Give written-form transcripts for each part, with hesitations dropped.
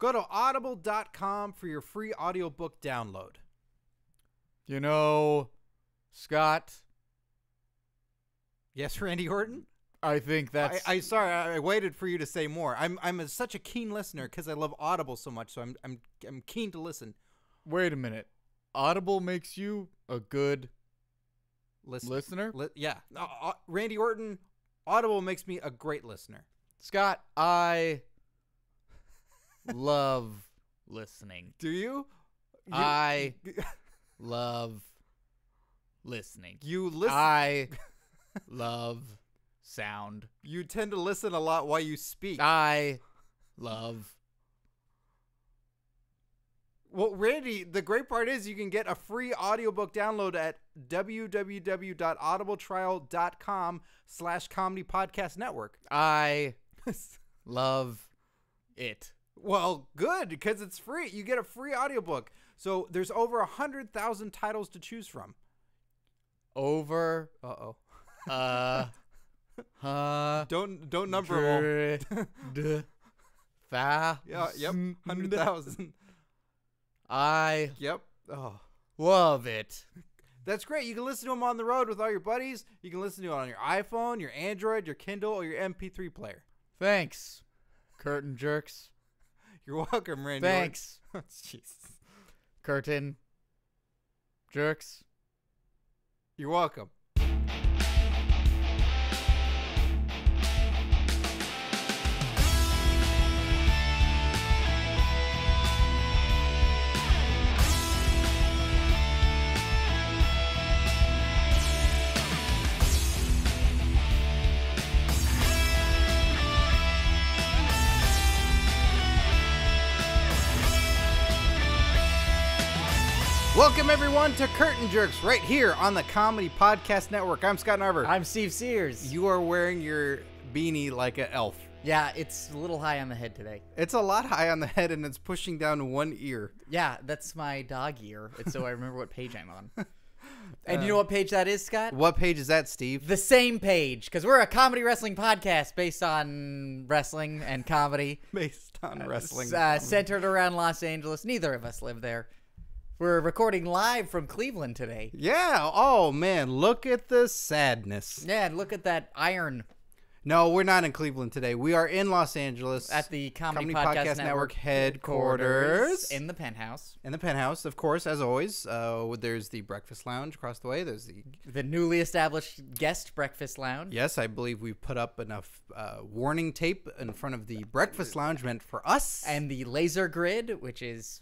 Go to audible.com for your free audiobook download. You know, Scott. Yes, Randy Orton? I think that's... Sorry, I waited for you to say more. I'm such a keen listener because I love Audible so much, so I'm keen to listen. Wait a minute. Audible makes you a good listener? Yeah. Randy Orton, Audible makes me a great listener. Scott, I love listening. Do you? I love listening. You listen. I love sound. You tend to listen a lot while you speak. I love. Well, Randy, the great part is you can get a free audiobook download at www.audibletrial.com/comedy podcast network. I love it. Well, good, because it's free. You get a free audiobook. So there's over 100,000 titles to choose from. Over. Uh-oh. Don't number them all. Yeah, yep. 100,000. Yep. Oh, love it. That's great. You can listen to them on the road with all your buddies. You can listen to it on your iPhone, your Android, your Kindle, or your MP3 player. Thanks, curtain jerks. You're welcome, Randy. Thanks. Jeez. Curtain jerks. You're welcome. Welcome, everyone, to Curtain Jerks, right here on the Comedy Podcast Network. I'm Scott Narver. I'm Steve Sears. You are wearing your beanie like an elf. Yeah, it's a little high on the head today. It's a lot high on the head, and it's pushing down one ear. Yeah, that's my dog ear. It's so I remember what page I'm on. And you know what page that is, Scott? What page is that, Steve? The same page, because we're a comedy wrestling podcast based on wrestling and comedy. Based on wrestling. Centered around Los Angeles. Neither of us live there. We're recording live from Cleveland today. Yeah. Oh, man. Look at the sadness. Yeah, and look at that iron. No, we're not in Cleveland today. We are in Los Angeles. At the Comedy Podcast Network headquarters. In the penthouse. In the penthouse, of course, as always. There's the breakfast lounge across the way. There's the newly established guest breakfast lounge. Yes, I believe we put up enough warning tape in front of the breakfast lounge meant for us. And the laser grid, which is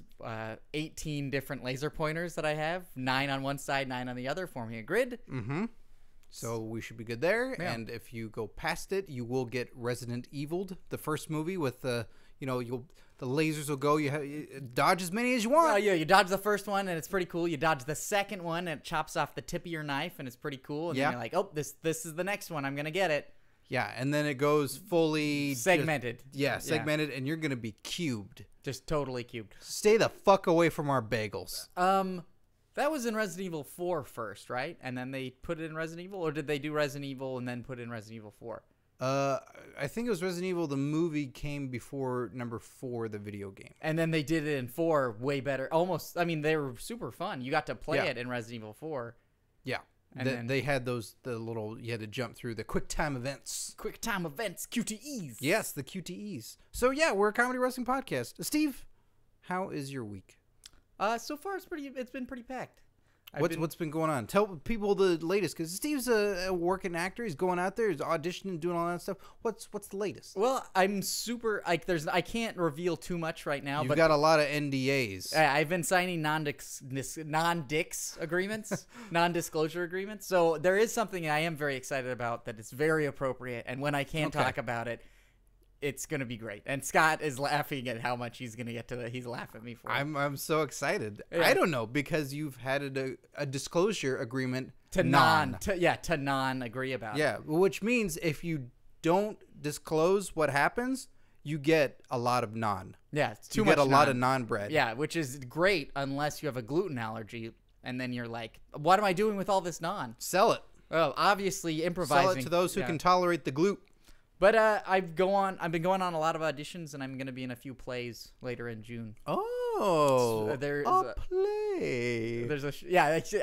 18 different laser pointers that I have. 9 on one side, 9 on the other, forming a grid. Mm-hmm. So we should be good there. Yeah. And if you go past it, you will get Resident Evil'd, the first movie with the, the lasers will go. You dodge as many as you want. Yeah, you dodge the first one and it's pretty cool. You dodge the second one and it chops off the tip of your knife and it's pretty cool. And then you're like, oh, this is the next one. I'm gonna get it. Yeah, and then it goes fully segmented. Segmented, and you're gonna be cubed. Just totally cubed. Stay the fuck away from our bagels. That was in Resident Evil 4 first, right? And then they put it in Resident Evil? Or did they do Resident Evil and then put it in Resident Evil 4? I think it was Resident Evil. The movie came before number 4, the video game. And then they did it in 4 way better. Almost, I mean, they were super fun. You got to play it in Resident Evil 4. Yeah. And they had you had to jump through the quick time events. Quick time events, QTEs. Yes, the QTEs. So, yeah, we're a comedy wrestling podcast. Steve, how is your week? So far it's been pretty packed. What's been going on? Tell people the latest, because Steve's a working actor. He's going out there, he's auditioning, doing all that stuff. What's the latest? Well, I'm super I can't reveal too much right now. You've got a lot of NDAs. I've been signing non-dix agreements, non-disclosure agreements. So there is something I am very excited about that is very appropriate, and when I can talk about it, it's going to be great. And Scott is laughing at how much he's going to get to he's laughing at me for it. I'm so excited. Yeah. I don't know, because you've had a disclosure agreement to non-agree about it. Yeah, which means if you don't disclose what happens, you get a lot of non. Yeah, it's too much. You get a lot of non-bread. Yeah, which is great unless you have a gluten allergy, and then you're like, what am I doing with all this non? Sell it. Well, obviously improvising. Sell it to those who can tolerate the gluten. But I've been going on a lot of auditions, and I'm going to be in a few plays later in June. Oh, There's a play.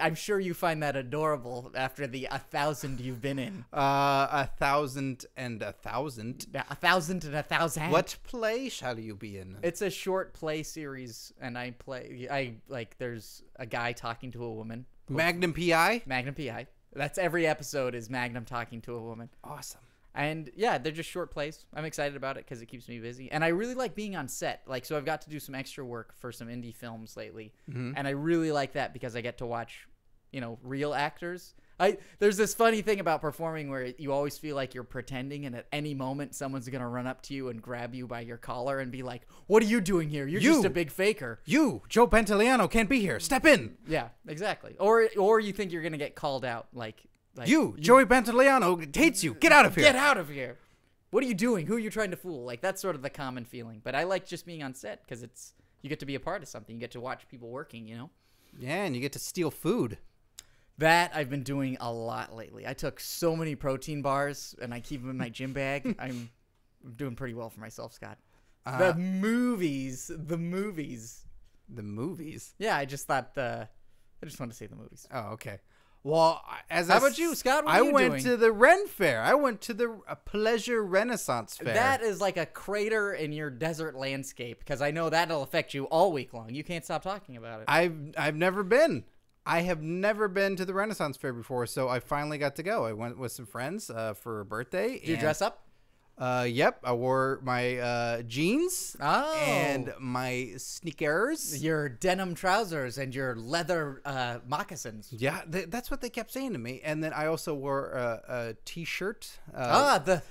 I'm sure you find that adorable after the 1,000 you've been in. 1,000 and 1,000. Yeah, 1,000 and 1,000. What play shall you be in? It's a short play series, and there's a guy talking to a woman. Magnum PI? Magnum PI. That's every episode is Magnum talking to a woman. Awesome. And yeah, they're just short plays. I'm excited about it because it keeps me busy. And I really like being on set. So I've got to do some extra work for some indie films lately. Mm-hmm. And I really like that because I get to watch, real actors. There's this funny thing about performing where you always feel like you're pretending, and at any moment someone's going to run up to you and grab you by your collar and be like, "What are you doing here? You're just a big faker. You, Joe Pantoliano, can't be here. Step in." Yeah, exactly. Or you think you're going to get called out like Joey Pantoliano hates you. Get out of here. Get out of here. What are you doing? Who are you trying to fool? That's sort of the common feeling. But I like just being on set because you get to be a part of something. You get to watch people working, Yeah, and you get to steal food. That I've been doing a lot lately. I took so many protein bars, and I keep them in my gym bag. I'm doing pretty well for myself, Scott. The movies. Yeah, I just thought I just wanted to say the movies. Oh, okay. Well, how about you, Scott? What are you doing? went to the Ren Fair. I went to the Pleasure Renaissance Fair. That is like a crater in your desert landscape because I know that'll affect you all week long. You can't stop talking about it. I've never been. I have never been to the Renaissance Fair before, so I finally got to go. I went with some friends for a birthday. Did you dress up? Yep. I wore my jeans and my sneakers. Your denim trousers and your leather moccasins. Yeah, that's what they kept saying to me. And then I also wore a T-shirt. What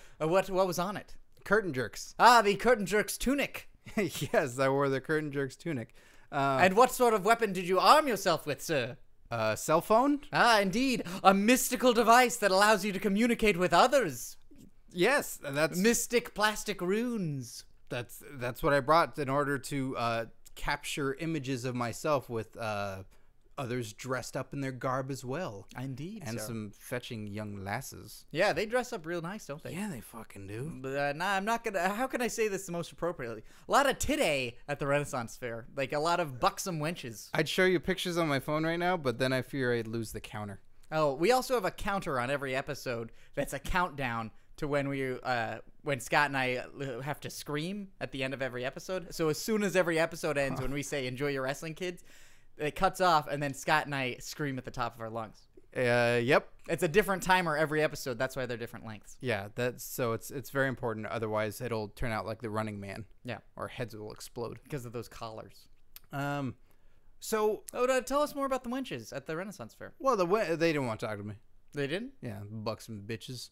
was on it? Curtain Jerks. The Curtain Jerks tunic. Yes, I wore the Curtain Jerks tunic. And what sort of weapon did you arm yourself with, sir? Cell phone? Indeed. A mystical device that allows you to communicate with others. Yes, that's mystic plastic runes. That's what I brought in order to capture images of myself with others dressed up in their garb as well. Indeed, and some fetching young lasses. Yeah, they dress up real nice, don't they? Yeah, they fucking do. But I'm not gonna. How can I say this the most appropriately? A lot of titty at the Renaissance Fair, like a lot of buxom wenches. I'd show you pictures on my phone right now, but then I fear I'd lose the counter. Oh, we also have a counter on every episode. That's a countdown to when Scott and I have to scream at the end of every episode. So as soon as every episode ends, when we say "Enjoy your wrestling, kids," it cuts off, and then Scott and I scream at the top of our lungs. Yep. It's a different timer every episode. That's why they're different lengths. Yeah, it's very important. Otherwise, it'll turn out like the Running Man. Yeah. Our heads will explode because of those collars. So tell us more about the wenches at the Renaissance Fair. Well, they didn't want to talk to me. They didn't? Yeah, buxom bitches.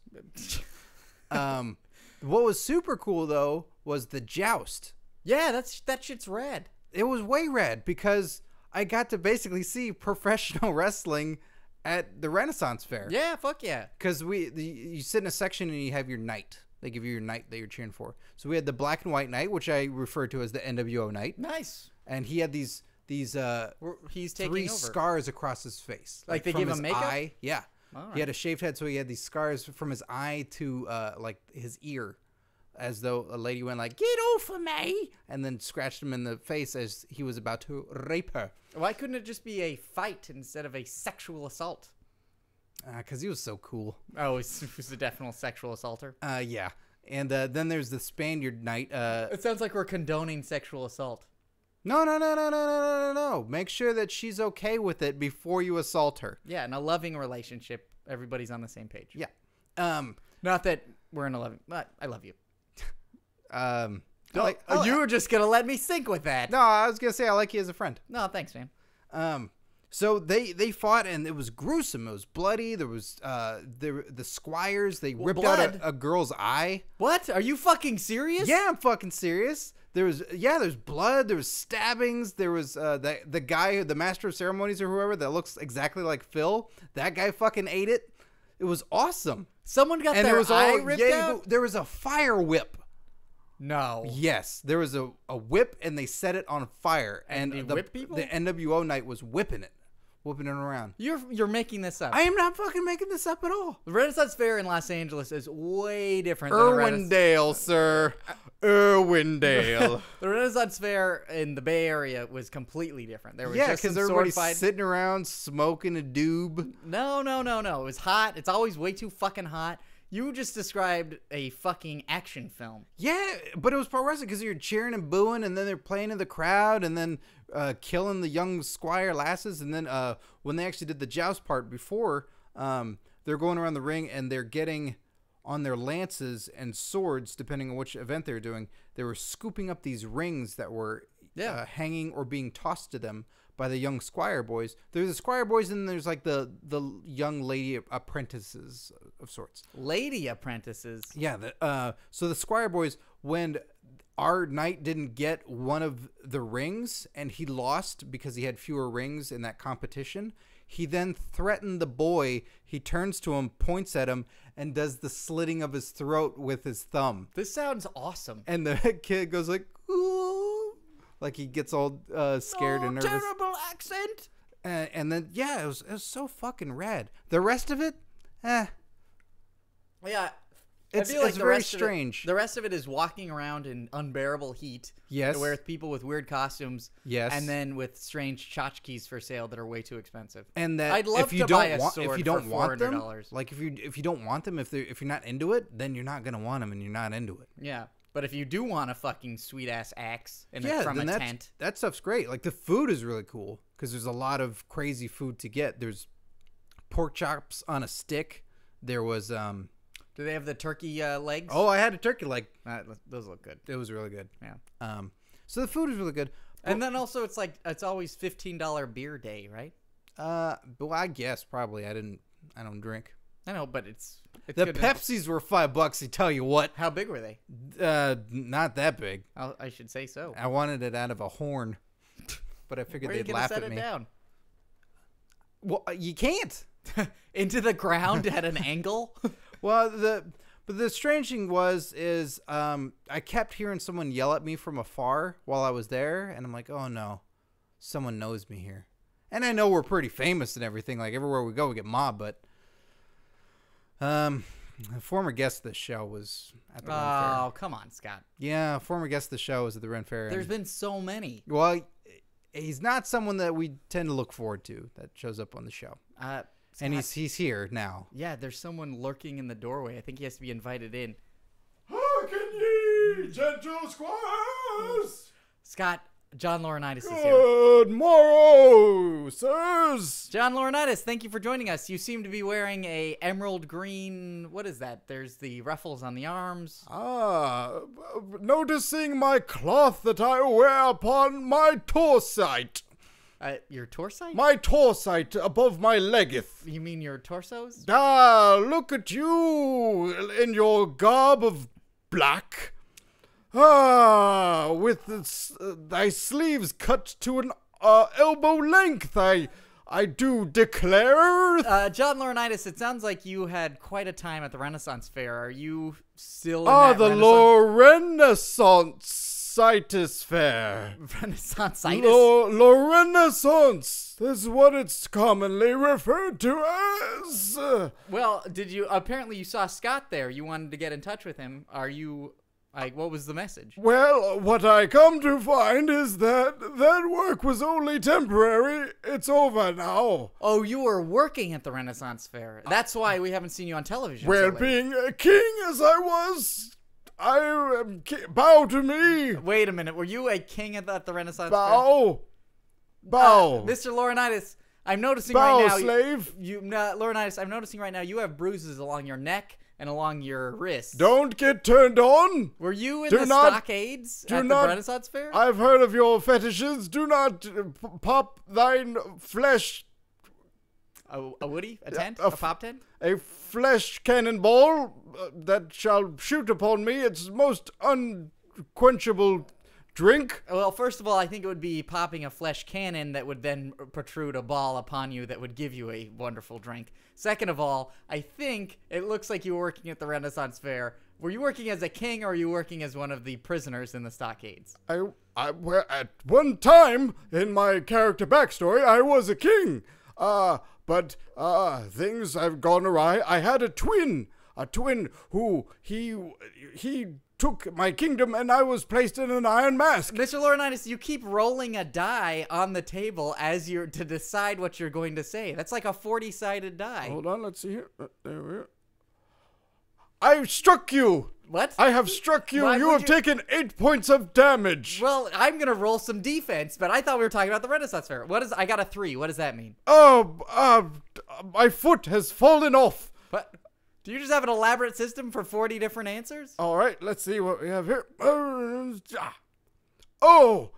What was super cool though was the joust. Yeah, that shit's rad. It was way rad because I got to basically see professional wrestling at the Renaissance Fair. Yeah, fuck yeah. Because you sit in a section and you have your night. They give you your night that you're cheering for. So we had the black and white night, which I refer to as the NWO night. Nice. And he had these he's taking 3 over. Scars across his face. Like they give him makeup? Eye. Yeah. Right. He had a shaved head, so he had these scars from his eye to like his ear, as though a lady went like, "Get off of me," and then scratched him in the face as he was about to rape her. Why couldn't it just be a fight instead of a sexual assault? Because he was so cool. Oh, he was a definite sexual assaulter? Yeah. And then there's the Spaniard night. It sounds like we're condoning sexual assault. No. Make sure that she's okay with it before you assault her. Yeah, in a loving relationship, everybody's on the same page. Yeah. Not that we're in a loving, but I love you. You were just gonna let me sink with that. No, I was gonna say I like you as a friend. No, thanks, man. So they fought and it was gruesome. It was bloody. There was the squires. They ripped out a girl's eye. What? Are you fucking serious? Yeah, I'm fucking serious. There's blood. There was stabbings. There was the guy, the master of ceremonies or whoever that looks exactly like Phil. That guy fucking ate it. It was awesome. Someone got their eye ripped out? There was a fire whip. No. Yes, there was a whip and they set it on fire. And they whipped people? The NWO night was whipping it. whooping it around. You're making this up. I am not fucking making this up at all. The Renaissance Fair in Los Angeles is way different than the Irwindale, sir. Irwindale. The Renaissance Fair in the Bay Area was completely different. There was just because some everybody's sortified... sitting around smoking a doob. No. It was hot. It's always way too fucking hot. You just described a fucking action film. Yeah, but it was pro wrestling because you're cheering and booing, and then they're playing in the crowd, and then killing the young squire lasses, and then when they actually did the joust part before, they're going around the ring and they're getting on their lances and swords, depending on which event they're doing. They were scooping up these rings that were hanging or being tossed to them by the young squire boys. There's the squire boys, and there's like the young lady apprentices of sorts. Lady apprentices. Yeah. So the squire boys, when our knight didn't get one of the rings and he lost because he had fewer rings in that competition, he then threatened the boy. He turns to him, points at him, and does the slitting of his throat with his thumb. This sounds awesome. And the kid goes like, ooh. Like he gets all scared and nervous. Terrible accent. And then, it was so fucking rad. The rest of it, Yeah. It's very strange. The rest of it is walking around in unbearable heat. Yes. Where people with weird costumes. Yes. And then with strange tchotchkes for sale that are way too expensive. And that I'd love to buy a sword if you don't for want them, $400. like if you don't want them, if you're not into it, then you're not gonna want them, and you're not into it. Yeah. But if you do want a fucking sweet ass axe from a tent, that stuff's great. Like the food is really cool because there's a lot of crazy food to get. There's pork chops on a stick. There was do they have the turkey legs? Oh, I had a turkey leg. Those look good. It was really good. Yeah. So the food is really good. And then also it's always $15 beer day, right? Well, I guess probably. I don't drink. I know, but it's the good Pepsis were $5. I tell you what. How big were they? Not that big. I should say so. I wanted it out of a horn, but I figured they'd laugh at me. Where are you gonna set it down? Well, you can't. Into the ground at an angle. Well, but the strange thing is I kept hearing someone yell at me from afar while I was there, and I'm like, oh no, someone knows me here. And I know we're pretty famous and everything. Like everywhere we go, we get mobbed. But a former guest of the show was at the Ren Fair. Oh, come on, Scott. Yeah, a former guest of the show was at the Ren Fair. There's been so many. Well, he's not someone that we tend to look forward to that shows up on the show. And he's here now. Yeah, there's someone lurking in the doorway. I think he has to be invited in. Hearken ye, gentle squires! Scott, John Laurinaitis is here. Good morrow, sirs! John Laurinaitis, thank you for joining us. You seem to be wearing a emerald green... What is that? There's the ruffles on the arms. Noticing my cloth that I wear upon my torsite. Your torso? My torsite above my leggeth. You mean your torsos? Look at you in your garb of black. With thy sleeves cut to an elbow length, I do declare. John Laurinaitis, it sounds like you had quite a time at the Renaissance Fair. Are you still in that the Laurinaitis Fair. Renaissance-itis? Renaissance is what it's commonly referred to as. Well, apparently you saw Scott there. You wanted to get in touch with him. What was the message? Well, what I come to find is that work was only temporary. It's over now. Oh, you were working at the Renaissance Fair. That's why we haven't seen you on television. Well, being a king as I was, bow to me. Wait a minute. Were you a king at the Renaissance Fair? Bow. Mr. Laurinaitis, I'm noticing right now. Slave. Laurinaitis, I'm noticing right now you have bruises along your neck and along your wrists. Don't get turned on. Were you in the stockades at the Renaissance Fair? I've heard of your fetishes. Do not pop thine flesh. A woody? A tent? A pop tent? A flesh cannonball that shall shoot upon me. It's most unquenchable drink. Well, first of all, I think it would be popping a flesh cannon that would then protrude a ball upon you that would give you a wonderful drink. Second of all, I think it looks like you were working at the Renaissance Fair. Were you working as a king or are you working as one of the prisoners in the stockades? At one time in my character backstory, I was a king. But things have gone awry. I had a twin who he took my kingdom, and I was placed in an iron mask. Mr. Laurinaitis, you keep rolling a die on the table as you're to decide what you're going to say. That's like a 40-sided die. Hold on, let's see here. There we are. I struck you. What? I have struck you. Why You would have taken 8 points of damage. Well, I'm gonna roll some defense, but I thought we were talking about the Renaissance Fair. I got a 3. What does that mean? My foot has fallen off. What? Do you just have an elaborate system for 40 different answers? All right, let's see what we have here. Oh,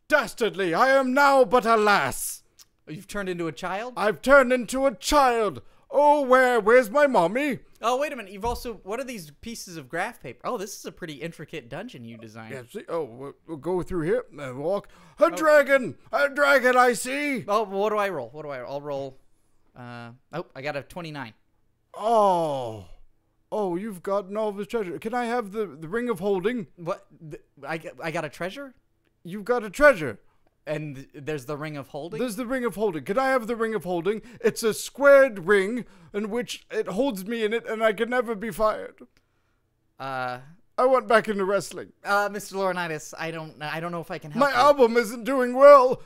dastardly, I am now but a lass. You've turned into a child? I've turned into a child. Oh, where's my mommy? Oh, wait a minute. You've also, what are these pieces of graph paper? Oh, this is a pretty intricate dungeon you designed. Yeah, see, we'll go through here and walk. A dragon, I see. Oh, what do I roll? I'll roll, oh, I got a 29. Oh, you've gotten all this treasure. Can I have the ring of holding? What? I got a treasure? You've got a treasure. And there's the ring of holding? There's the ring of holding. Can I have the ring of holding? It's a squared ring in which it holds me in it, and I can never be fired. I went back into wrestling. Mr. Laurinaitis, I don't know if I can help My you. album isn't doing well.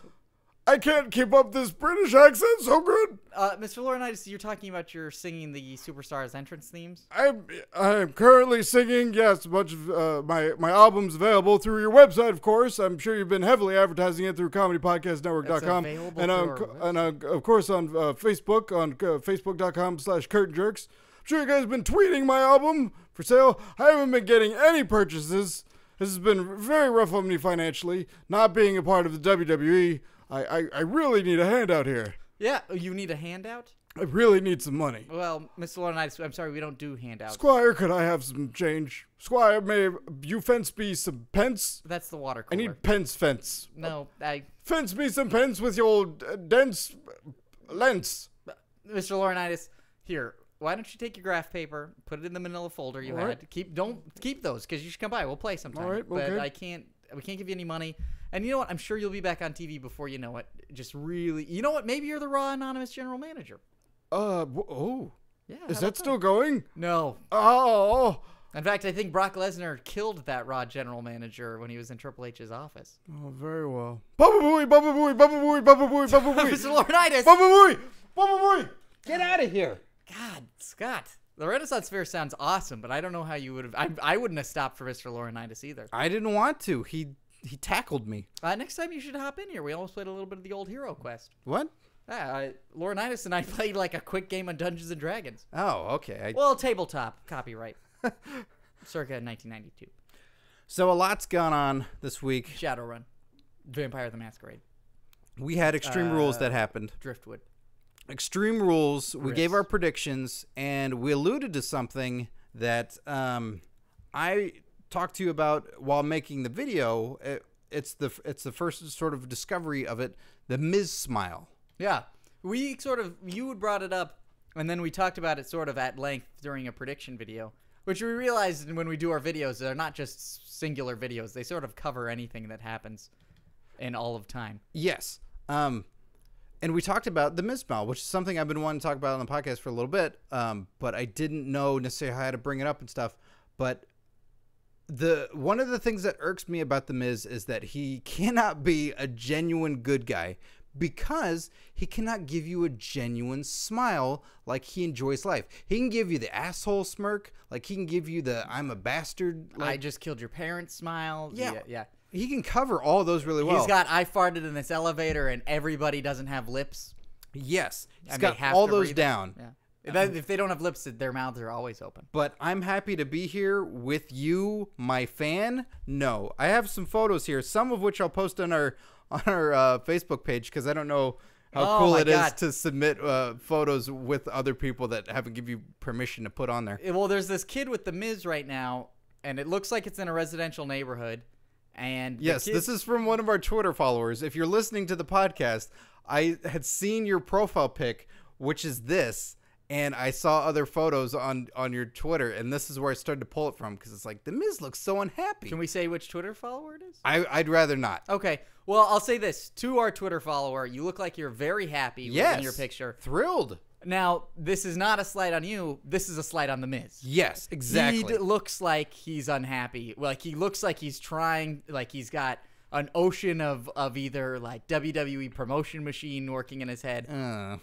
I can't keep up this British accent so good. Mr. Laurinaitis, you're talking about you're singing the Superstars entrance themes? I'm currently singing, yes, much of my album's available through your website, of course. I'm sure you've been heavily advertising it through comedypodcastnetwork.com. And of course on Facebook, on facebook.com/curtainjerks. I'm sure you guys have been tweeting my album for sale. I haven't been getting any purchases. This has been very rough on me financially, not being a part of the WWE. I really need a handout here. Yeah, you need a handout? I really need some money. Well, Mr. Laurinaitis, I'm sorry, we don't do handouts. Squire, could I have some change? Squire, may you fence me some pence? That's the water I cooler. need pence fence. No, Fence me some pence with your dense lens. Mr. Laurinaitis, here, why don't you take your graph paper, put it in the manila folder you had. Don't keep those, because you should come by. We'll play sometime. All right, okay. But we can't give you any money. And you know what? I'm sure you'll be back on TV before you know it. Just really, you know what? Maybe you're the Raw Anonymous general manager. Yeah. Is that how about still going? No. Oh. In fact, I think Brock Lesnar killed that Raw general manager when he was in Triple H's office. Oh, very well. Baba Booey, Baba Booey, Baba Booey, Baba Booey, Baba Booey. Mr. Laurinaitis. Baba Booey, Baba Booey. Get out of here. God, Scott. The Renaissance Fair sounds awesome, but I don't know how you would have. I wouldn't have stopped for Mr. Laurinaitis either. I didn't want to. He tackled me. Next time you should hop in here. We almost played a little bit of the old hero quest. What? Laurinaitis and I played like a quick game of Dungeons and Dragons. Oh, okay. Well, tabletop, copyright. Circa 1992. So a lot's gone on this week. Shadowrun. Vampire the Masquerade. We had Extreme Rules that happened. Driftwood. Extreme Rules. We Risk. gave our predictions, and we alluded to something that I talked to you about while making the video. It's the first sort of discovery of it. The Miz smile. Yeah, you had brought it up, and then we talked about it sort of at length during a prediction video, which we realized when we do our videos, they're not just singular videos. They sort of cover anything that happens in all of time. Yes. And we talked about the Miz smile, which is something I've been wanting to talk about on the podcast for a little bit, but I didn't know necessarily how to bring it up and stuff. But one of the things that irks me about the Miz is that he cannot be a genuine good guy because he cannot give you a genuine smile like he enjoys life. He can give you the asshole smirk, like he can give you the I'm a bastard. Like, I just killed your parents smile. Yeah. He can cover all those really well. He's got I farted in this elevator and everybody doesn't have lips. Yes. He's And got they have all to those breathe. down. Yeah. If they don't have lips, their mouths are always open. But I'm happy to be here with you, my fan. No, I have some photos here, some of which I'll post on our Facebook page because I don't know how cool it is to submit photos with other people that haven't given you permission to put on there. Well, there's this kid with the Miz right now, and it looks like it's in a residential neighborhood. And yes, this is from one of our Twitter followers. If you're listening to the podcast, I had seen your profile pic, which is this. And I saw other photos on your Twitter, and this is where I started to pull it from because it's like, the Miz looks so unhappy. Can we say which Twitter follower it is? I'd rather not. Okay. Well, I'll say this to our Twitter follower: you look like you're very happy in your picture. Thrilled. Now, this is not a slight on you. This is a slight on The Miz. Yes, exactly. He looks like he's unhappy. Like, he looks like he's trying, like he's got an ocean of either, like, WWE promotion machine working in his head,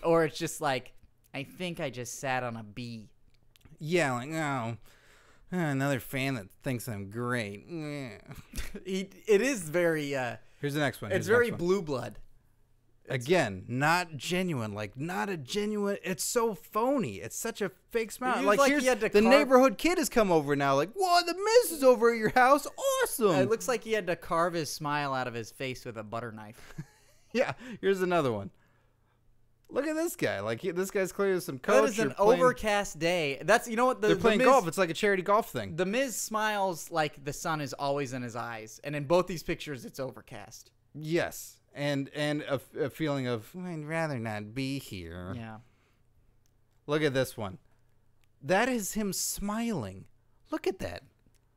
or it's just like, I think I just sat on a bee. Yeah, like, oh, another fan that thinks I'm great. It is very... Here's the next one. It's very blue blood. Again, not genuine. Like, not a genuine. It's so phony. It's such a fake smile. Like here's the neighborhood kid has come over now. Like, whoa, the Miz is over at your house. Awesome. It looks like he had to carve his smile out of his face with a butter knife. Yeah. Here's another one. Look at this guy. Like, this guy's clearly some coach. That is an overcast day. That's, you know what? They're playing golf. It's like a charity golf thing. The Miz smiles like the sun is always in his eyes. And in both these pictures, it's overcast. Yes. And a feeling of, I'd rather not be here. Yeah. Look at this one. That is him smiling. Look at that.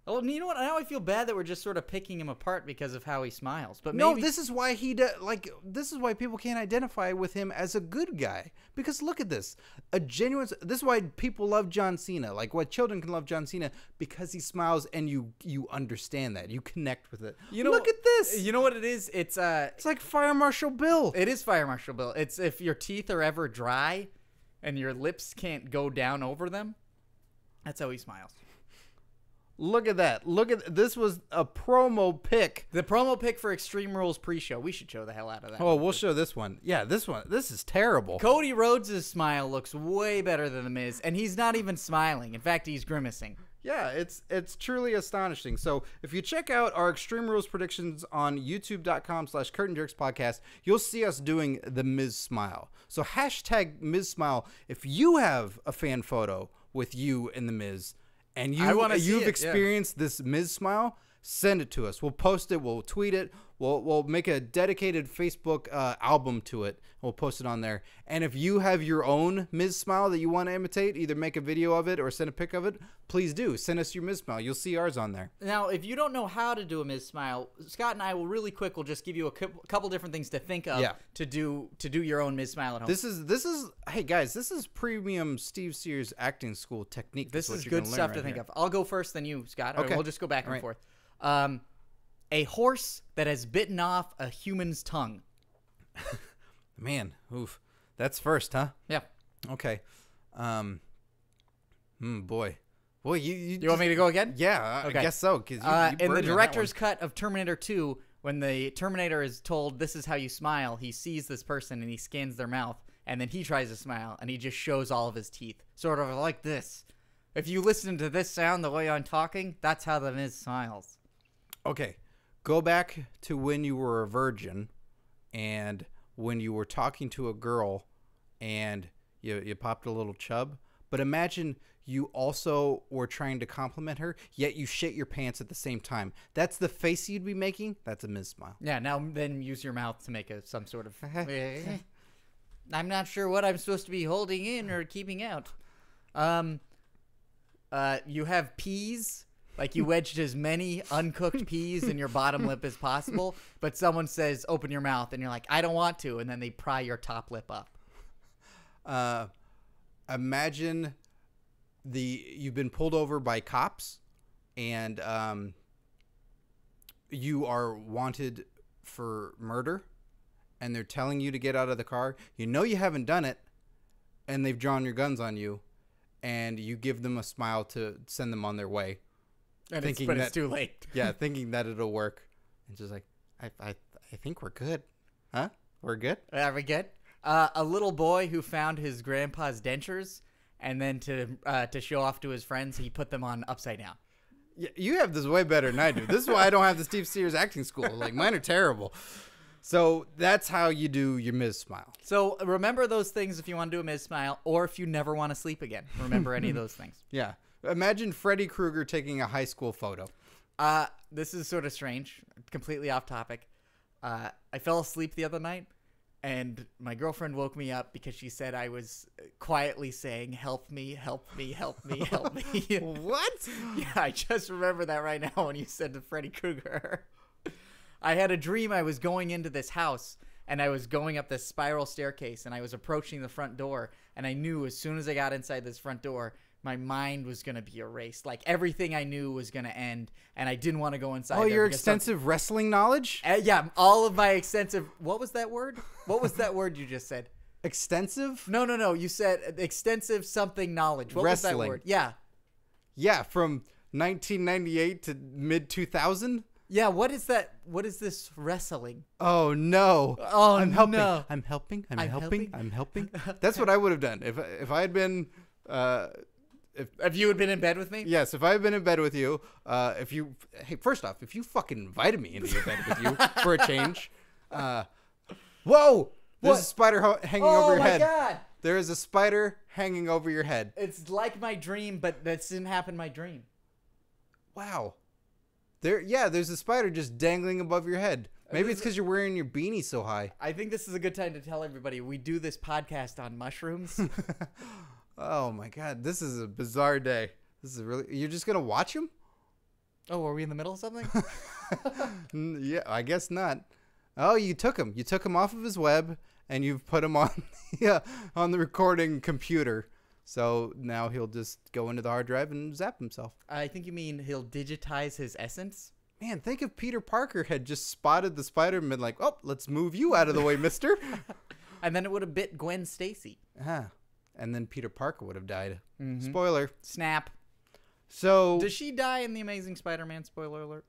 Oh, you know what? Now I feel bad that we're just sort of picking him apart because of how he smiles. But no, this is why this is why people can't identify with him as a good guy. Because look at this. This is why people love John Cena. Like, why children can love John Cena, because he smiles and you understand that. You connect with it. Look at this. You know what it is? It's like Fire Marshal Bill. It is Fire Marshal Bill. It's if your teeth are ever dry and your lips can't go down over them. That's how he smiles. Look at that. This was a promo pic. The promo pic for Extreme Rules pre-show. We should show the hell out of that. Oh, we'll show this one. Yeah, this one. This is terrible. Cody Rhodes' smile looks way better than The Miz, and he's not even smiling. In fact, he's grimacing. Yeah, it's truly astonishing. So if you check out our Extreme Rules predictions on youtube.com/CurtainJerksPodcast, you'll see us doing the Miz smile. So hashtag Miz smile. If you have a fan photo with you and the Miz, and you've experienced this Miz smile, send it to us. We'll post it. We'll tweet it. We'll make a dedicated Facebook album to it. We'll post it on there. And if you have your own Miz smile that you want to imitate, either make a video of it or send a pic of it, please do. Send us your Miz smile. You'll see ours on there. Now, if you don't know how to do a Miz smile, Scott and I will really quick. We'll just give you a couple different things to think of to do your own Miz smile at home. This is hey guys, this is premium Steve Sears acting school technique. This is good stuff to think of. I'll go first, then you, Scott. Okay. We'll just go back and forth. A horse that has bitten off a human's tongue. Man, oof. That's first, huh? Yeah. Okay. Boy, you want me to go again? Yeah, okay. I guess so. 'Cause you in the director's cut of Terminator 2, when the Terminator is told this is how you smile, he sees this person and he scans their mouth, and then he tries to smile and he just shows all of his teeth, sort of like this. If you listen to this sound the way I'm talking, that's how the Miz smiles. Okay. Go back to when you were a virgin and when you were talking to a girl and you popped a little chub. But imagine you also were trying to compliment her, yet you shit your pants at the same time. That's the face you'd be making. That's a Miz smile. Yeah, now then use your mouth to make some sort of... I'm not sure what I'm supposed to be holding in or keeping out. You have peas... Like, you wedged as many uncooked peas in your bottom lip as possible, but someone says, open your mouth, and you're like, I don't want to, and then they pry your top lip up. Imagine you've been pulled over by cops, and you are wanted for murder, and they're telling you to get out of the car. You know you haven't done it, and they've drawn your guns on you, and you give them a smile to send them on their way. And it's too late. Yeah, thinking that it'll work. And just like, I think we're good. Huh? We're good? Are we good? A little boy who found his grandpa's dentures, and then to show off to his friends, he put them on upside down. Yeah, you have this way better than I do. This is why I don't have the Steve Sears acting school. Like, mine are terrible. So that's how you do your Miz smile. So remember those things if you want to do a Miz smile, or if you never want to sleep again. Remember any of those things. Yeah. Imagine Freddy Krueger taking a high school photo. This is sort of strange, completely off topic. I fell asleep the other night, and my girlfriend woke me up because she said I was quietly saying, help me, help me, help me, help me. What? Yeah, I just remember that right now when you said to Freddy Krueger. I had a dream I was going into this house, and I was going up this spiral staircase, and I was approaching the front door, and I knew as soon as I got inside this front door, my mind was going to be erased. Like, everything I knew was going to end, and I didn't want to go inside. Oh, your extensive wrestling knowledge? Yeah, all of my extensive... What was that word? What was that word you just said? Extensive? No. You said extensive something knowledge. What wrestling. was that word? Yeah. Yeah, from 1998 to mid-2000? Yeah, what is that? What is this wrestling? Oh, no. Oh, I'm helping. no. I'm helping. I'm helping. That's what I would have done. If I had been... If you had been in bed with me? Yes, if I had been in bed with you, hey, first off, if you fucking invited me into your bed with you for a change, whoa, there's a spider hanging over your head. Oh my God. There is a spider hanging over your head. It's like my dream, but that didn't happen in my dream. Wow. There's a spider just dangling above your head. Maybe it's because you're wearing your beanie so high. I think this is a good time to tell everybody we do this podcast on mushrooms. Oh my God, this is a bizarre day. This is really... You're just gonna watch him? Oh, are we in the middle of something? Yeah, I guess not. Oh, you took him. You took him off of his web, and you've put him on on the recording computer. So now he'll just go into the hard drive and zap himself. I think you mean he'll digitize his essence. Man, think if Peter Parker had just spotted the spider and been like, "Oh, let's move you out of the way, mister." And then it would have bit Gwen Stacy. And then Peter Parker would have died. Mm-hmm. Spoiler. Snap. So does she die in the Amazing Spider-Man? Spoiler alert.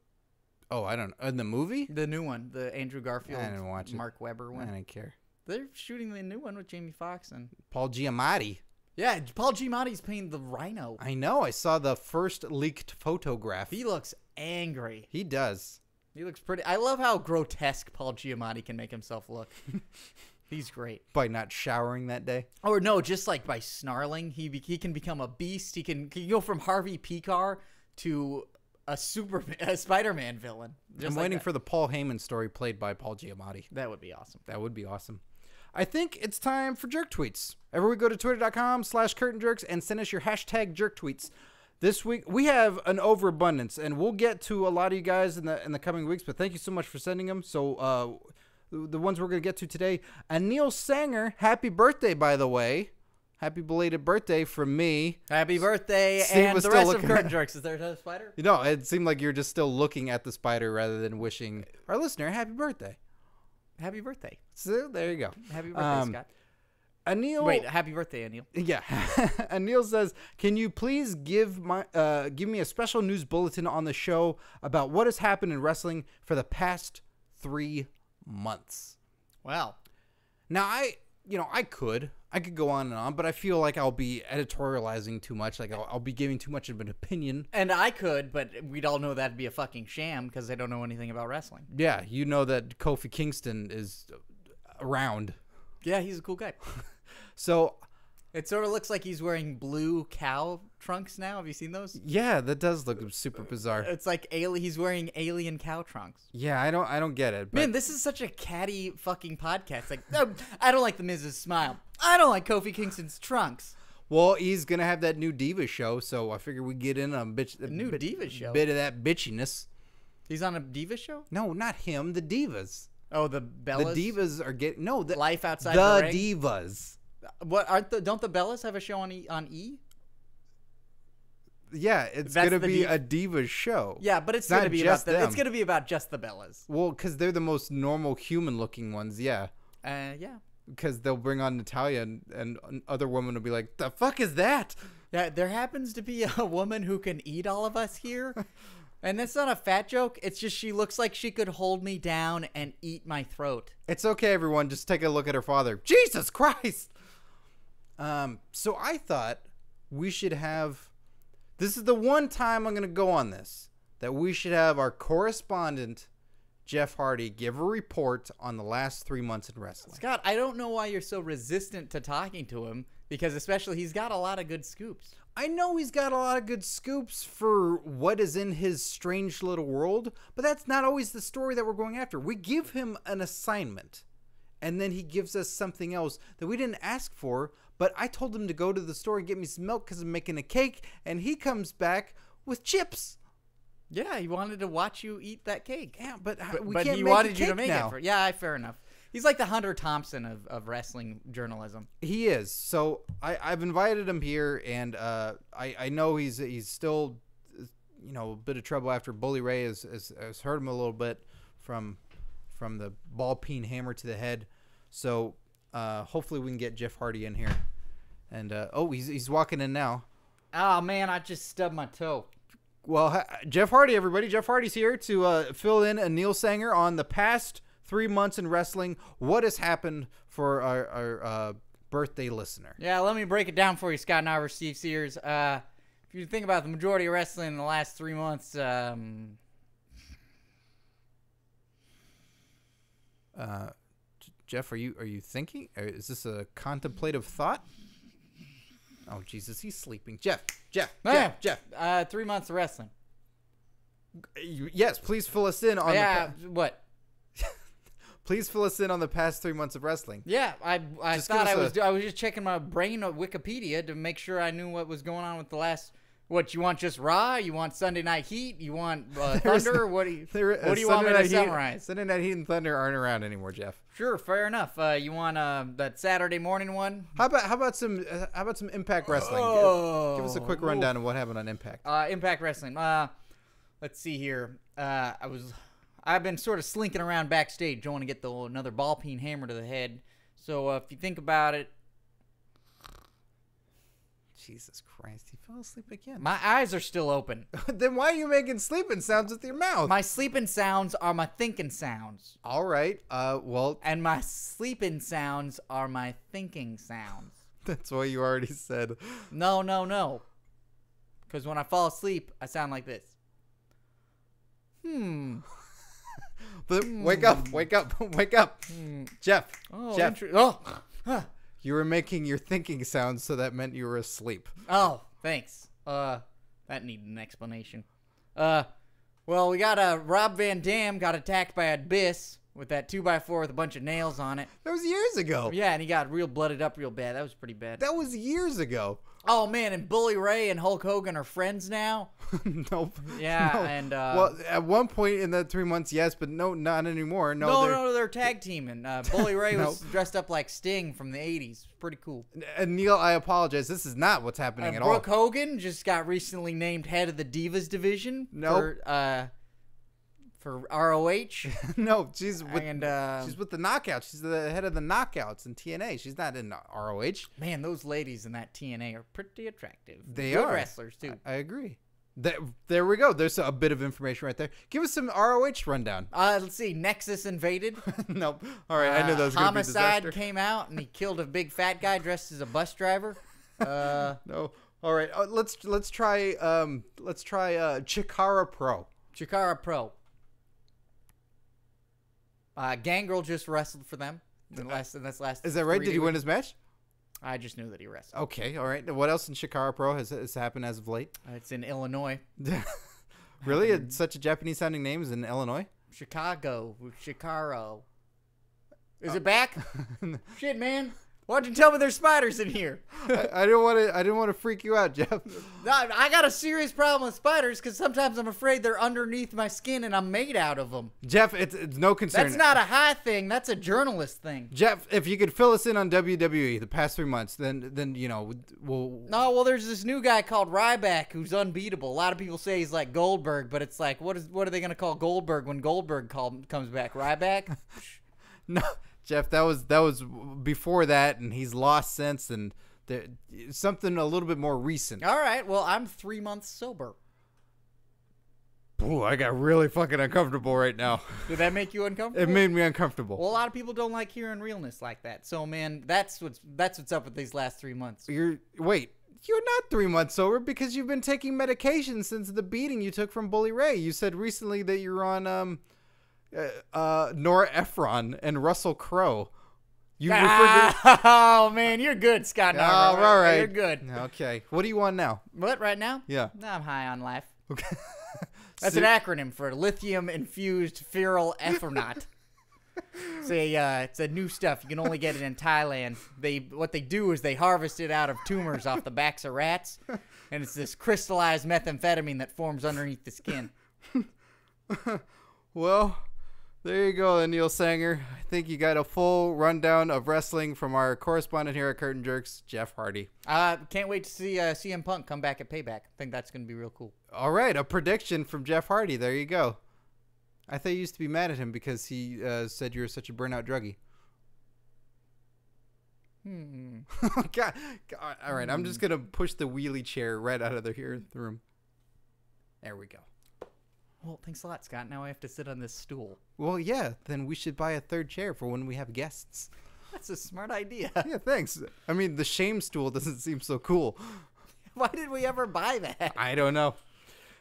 Oh, I don't know. In the movie? The new one, the Andrew Garfield, I didn't watch it. Mark Webber one. I didn't care. They're shooting the new one with Jamie Foxx and Paul Giamatti. Yeah, Paul Giamatti's playing the Rhino. I know. I saw the first leaked photograph. He looks angry. He does. He looks pretty. I love how grotesque Paul Giamatti can make himself look. He's great. By not showering that day? Or no, just like by snarling. He can become a beast. He can go from Harvey Pekar to a Spider-Man villain. I'm waiting for the Paul Heyman story played by Paul Giamatti. That would be awesome. That would be awesome. I think it's time for jerk tweets. Every week go to twitter.com/curtainjerks and send us your hashtag jerk tweets. This week we have an overabundance, and we'll get to a lot of you guys in the coming weeks, but thank you so much for sending them. So the ones we're going to get to today, Anil Sanger, happy birthday, by the way. Happy belated birthday from me. Happy birthday, Steve and the rest of Curtain Jerks. Is there a spider? You know, it seemed like you're just still looking at the spider rather than wishing our listener happy birthday. Happy birthday. So there you go. Happy birthday, Scott. Anil. Wait, happy birthday, Anil. Yeah. Anil says, can you please give me a special news bulletin on the show about what has happened in wrestling for the past 3 months? Wow. Now, I could go on and on, but I feel like I'll be editorializing too much. Like I'll be giving too much of an opinion. And I could, but we'd all know that'd be a fucking sham because they don't know anything about wrestling. Yeah, you know that Kofi Kingston is around. Yeah, he's a cool guy. So it sort of looks like he's wearing blue cow trunks now. Have you seen those? Yeah, that does look super bizarre. It's like he's wearing alien cow trunks. Yeah, I don't get it. But man, this is such a catty fucking podcast. Like, I don't like the Miz's smile. I don't like Kofi Kingston's trunks. Well, he's gonna have that new Diva show, so I figure we get in on Diva show. Bit of that bitchiness. He's on a Diva show? No, not him. The Divas. Oh, the Bellas. The Divas are getting Life Outside the Ring? Divas. What don't the Bellas have a show on E? Yeah, it's gonna be a Divas show. Yeah, but it's gonna be about them. It's gonna be about just the Bellas. Well, because they're the most normal human-looking ones. Yeah. Yeah. Because they'll bring on Natalia, and other women will be like, "The fuck is that?" Yeah, there happens to be a woman who can eat all of us here. And that's not a fat joke. It's just she looks like she could hold me down and eat my throat. It's okay, everyone. Just take a look at her father. Jesus Christ! So I thought we should have... This is the one time I'm going to go on this. That we should have our correspondent, Jeff Hardy, give a report on the last 3 months in wrestling. Scott, I don't know why you're so resistant to talking to him. Because especially he's got a lot of good scoops. I know he's got a lot of good scoops for what is in his strange little world, but that's not always the story that we're going after. We give him an assignment, and then he gives us something else that we didn't ask for, but I told him to go to the store and get me some milk because I'm making a cake, and he comes back with chips. Yeah, he wanted to watch you eat that cake. Yeah, but but he wanted you to make it. Yeah, fair enough. He's like the Hunter Thompson of wrestling journalism. He is. So I've invited him here, and I know he's still, a bit of trouble after Bully Ray has hurt him a little bit from the ball peen hammer to the head. So hopefully we can get Jeff Hardy in here. And he's walking in now. Oh man, I just stubbed my toe. Well, Jeff Hardy, everybody. Jeff Hardy's here to fill in Neil Sanger on the past 3 months in wrestling. What has happened for our birthday listener? Yeah, let me break it down for you, Scott Narver, Steve Sears. If you think about the majority of wrestling in the last 3 months, Jeff, are you thinking? Is this a contemplative thought? Oh Jesus, he's sleeping. Jeff. 3 months of wrestling. Yes, please fill us in on. What? Please fill us in on the past 3 months of wrestling. Yeah, I thought I was just checking my brain of Wikipedia to make sure I knew what was going on with the last. What you want? Just Raw? You want Sunday Night Heat? You want Thunder? What do you want me to summarize? Sunday Night Heat and Thunder aren't around anymore, Jeff. Sure, fair enough. You want that Saturday morning one? How about some Impact Wrestling? Give us a quick rundown of what happened on Impact. Impact Wrestling. Let's see here. I've been sort of slinking around backstage, trying to get another ball peen hammer to the head. So if you think about it. Jesus Christ, he fell asleep again. My eyes are still open. Then why are you making sleeping sounds with your mouth? My sleeping sounds are my thinking sounds. All right. Well. And my sleeping sounds are my thinking sounds. That's what you already said. No. Because when I fall asleep, I sound like this. But wake up. Jeff. Oh, Jeff. Huh. You were making your thinking sounds, so that meant you were asleep. Oh, thanks. That needed an explanation. Well, we got Rob Van Dam got attacked by Abyss with that 2x4 with a bunch of nails on it. That was years ago. Yeah, and he got real blooded up real bad. That was pretty bad. That was years ago. Oh, man, and Bully Ray and Hulk Hogan are friends now? Nope. Yeah, no. and... well, at one point in the 3 months, yes, but no, not anymore. No, they're tag teaming. Bully Ray was dressed up like Sting from the 80s. Pretty cool. And Neil, I apologize. This is not what's happening at all. Brooke Hogan just got recently named head of the Divas division. Nope. For ROH. No, she's with the Knockouts. She's the head of the Knockouts in TNA. She's not in ROH. Man, those ladies in that TNA are pretty attractive. They are good wrestlers too. I agree. There we go. There's a bit of information right there. Give us some ROH rundown. Let's see. Nexus invaded. Nope. All right, I knew that was going to be a disaster. Homicide came out and he killed a big fat guy dressed as a bus driver. No. All right. Let's try Chikara Pro. Chikara Pro. Gangrel just wrestled for them. Is that right? Did he win his match? I just knew that he wrestled. Okay, all right. What else in Chikara Pro has happened as of late? It's in Illinois. Really? It's such a Japanese-sounding name is in Illinois? Chicago. Chikaro. Is it back? Shit, man. Why'd you tell me there's spiders in here? I didn't want to freak you out, Jeff. I got a serious problem with spiders because sometimes I'm afraid they're underneath my skin and I'm made out of them. Jeff, it's no concern. That's not a high thing. That's a journalist thing. Jeff, if you could fill us in on WWE the past 3 months, then we'll. No, well, there's this new guy called Ryback who's unbeatable. A lot of people say he's like Goldberg, but it's like, what are they gonna call Goldberg when Goldberg comes back? Ryback? No. Jeff, that was before that, and he's lost since, and something a little bit more recent. All right, well, I'm 3 months sober. Ooh, I got really fucking uncomfortable right now. Did that make you uncomfortable? It made me uncomfortable. Well, a lot of people don't like hearing realness like that. So, man, that's what's up with these last 3 months. You're not 3 months sober because you've been taking medication since the beating you took from Bully Ray. You said recently that you're on Nora Ephron and Russell Crowe. Oh man, you're good, Scott. All right, you're good. Okay, what do you want now? What right now? Yeah, I'm high on life. Okay, that's an acronym for lithium infused feral ephronate. It's a new stuff. You can only get it in Thailand. What they do is they harvest it out of tumors off the backs of rats, and it's this crystallized methamphetamine that forms underneath the skin. Well, there you go, Neil Sanger. I think you got a full rundown of wrestling from our correspondent here at Curtain Jerks, Jeff Hardy. Can't wait to see CM Punk come back at Payback. I think that's going to be real cool. All right, a prediction from Jeff Hardy. There you go. I thought you used to be mad at him because he said you were such a burnout druggie. God. All right, I'm just going to push the wheelie chair right out of the room. There we go. Well, thanks a lot, Scott. Now I have to sit on this stool. Well, yeah, then we should buy a third chair for when we have guests. That's a smart idea. Yeah, thanks. I mean, the shame stool doesn't seem so cool. Why did we ever buy that? I don't know.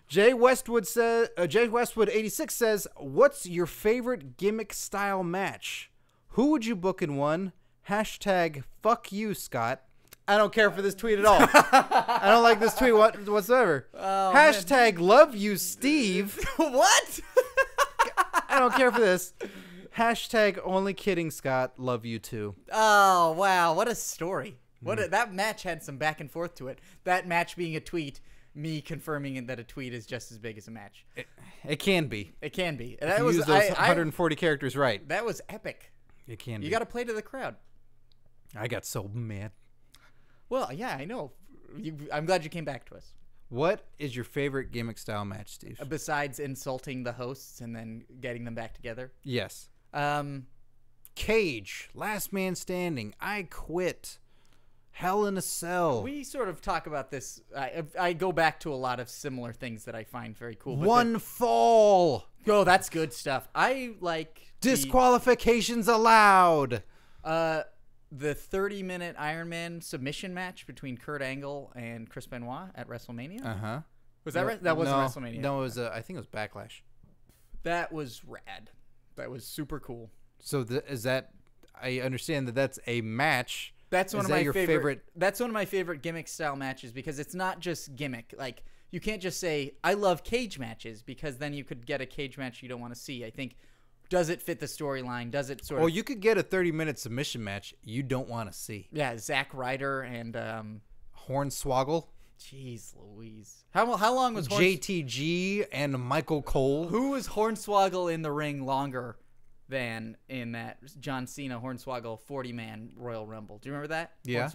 Jay Westwood 86 says, "What's your favorite gimmick style match? Who would you book in one? Hashtag fuck you, Scott." I don't care for this tweet at all. I don't like this tweet whatsoever. Oh, hashtag love you, Steve. What? I don't care for this. Hashtag only kidding, Scott. Love you too. Oh, wow. What a story. That match had some back and forth to it. That match being a tweet, me confirming that a tweet is just as big as a match. It can be. It can be. If you use those 140 characters right. That was epic. It can be. You got to play to the crowd. I got so mad. Well, yeah, I know. I'm glad you came back to us. What is your favorite gimmick style match, Steve? Besides insulting the hosts and then getting them back together? Yes. Cage, Last Man Standing, I Quit, Hell in a Cell. We sort of talk about this. I go back to a lot of similar things that I find very cool. One Fall. Oh, that's good stuff. I like Disqualifications Allowed. The 30-minute Iron Man submission match between Kurt Angle and Chris Benoit at WrestleMania. Uh-huh. Was that right? That wasn't WrestleMania. No, it was. I think it was Backlash. That was rad. That was super cool. So is that? I understand that that's a match. That's one of my favorite. That's one of my favorite gimmick style matches because it's not just gimmick. Like you can't just say I love cage matches because then you could get a cage match you don't want to see. I think. Does it fit the storyline? Does it sort of... Or you could get a 30-minute submission match you don't want to see. Yeah, Zack Ryder and... Hornswoggle. Jeez Louise. How long was... JTG and Michael Cole. Who was Hornswoggle in the ring longer than in that John Cena Hornswoggle 40-man Royal Rumble? Do you remember that? Yeah.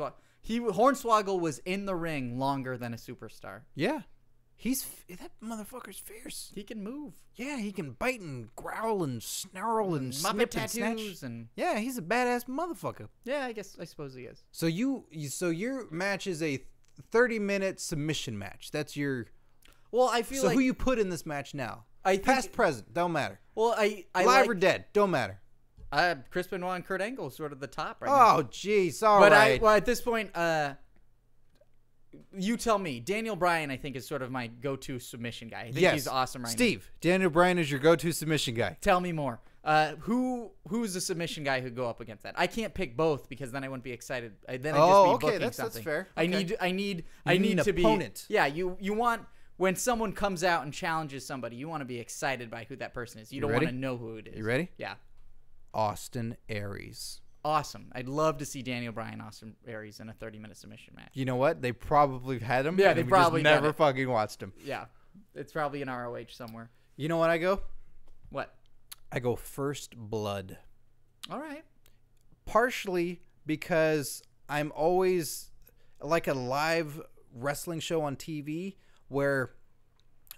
Hornswoggle was in the ring longer than a superstar. Yeah. That motherfucker's fierce. He can move. Yeah, he can bite and growl and snarl and snip and snatch. Yeah, he's a badass motherfucker. Yeah, I suppose he is. So your match is a 30-minute submission match. That's your. Well, I feel like who you put in this match now? Past, present, don't matter. Well, I live or dead, don't matter. Chris Benoit and Kurt Angle is sort of the top right now. Oh, jeez, all right. Well, at this point, you tell me. Daniel Bryan, I think, is sort of my go-to submission guy. I think he's awesome right now. Steve, Daniel Bryan is your go-to submission guy. Tell me more. Who's the submission guy who'd go up against that? I can't pick both because then I wouldn't be excited. Then I'd just be booking something. That's fair. Okay. I need to be. Opponent. Yeah, you want when someone comes out and challenges somebody, you want to be excited by who that person is. You don't want to know who it is. You ready? Yeah. Austin Aries. Awesome. I'd love to see Daniel Bryan, Austin Aries in a 30-minute submission match. You know what? They probably had him. Yeah, they probably just never fucking watched him. Yeah. It's probably an ROH somewhere. You know what I go? What? I go First Blood. All right. Partially because I'm always like a live wrestling show on TV where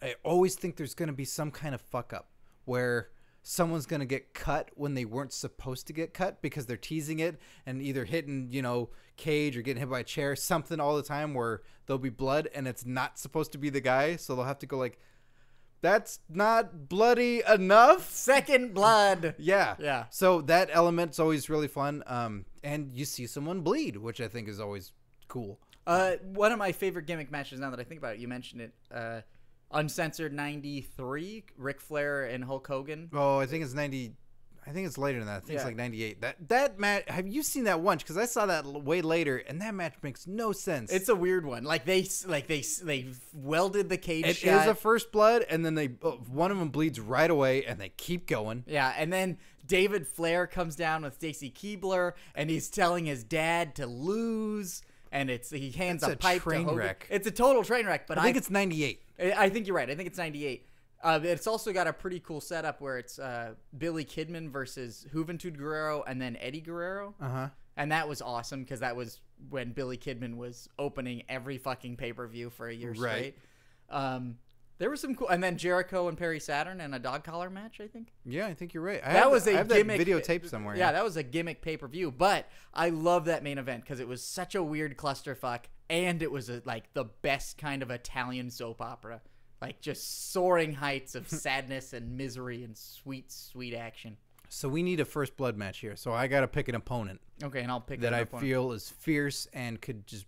I always think there's going to be some kind of fuck up where someone's going to get cut when they weren't supposed to get cut because they're teasing it and either hitting, cage or getting hit by a chair, something all the time where there'll be blood and it's not supposed to be the guy. So they'll have to go like, that's not bloody enough. Second blood. Yeah. Yeah. So that element's always really fun. And you see someone bleed, which I think is always cool. One of my favorite gimmick matches now that I think about it, you mentioned it, Uncensored 93, Ric Flair and Hulk Hogan. Oh, I think it's 90. I think it's later than that. I think it's like 98. That match. Have you seen that once? Because I saw that way later, and that match makes no sense. It's a weird one. They welded the cage. It is a First Blood, and then one of them bleeds right away, and they keep going. Yeah, and then David Flair comes down with Stacy Keibler, and he's telling his dad to lose. And he hands a pipe to Hogan. Wreck. It's a total train wreck. But I think it's 98. I think you're right. I think it's 98. It's also got a pretty cool setup where it's Billy Kidman versus Juventud Guerrero and then Eddie Guerrero. And that was awesome because that was when Billy Kidman was opening every fucking pay-per-view for a year straight. There was some cool, and then Jericho and Perry Saturn in a dog collar match, I think. Yeah, I think you're right. I have that videotape somewhere. Yeah, that was a gimmick pay-per-view, but I love that main event because it was such a weird clusterfuck, and it was like the best kind of Italian soap opera, like just soaring heights of sadness and misery and sweet, sweet action. So we need a first blood match here. So I got to pick an opponent. Okay, and I'll pick that I feel is fierce and could just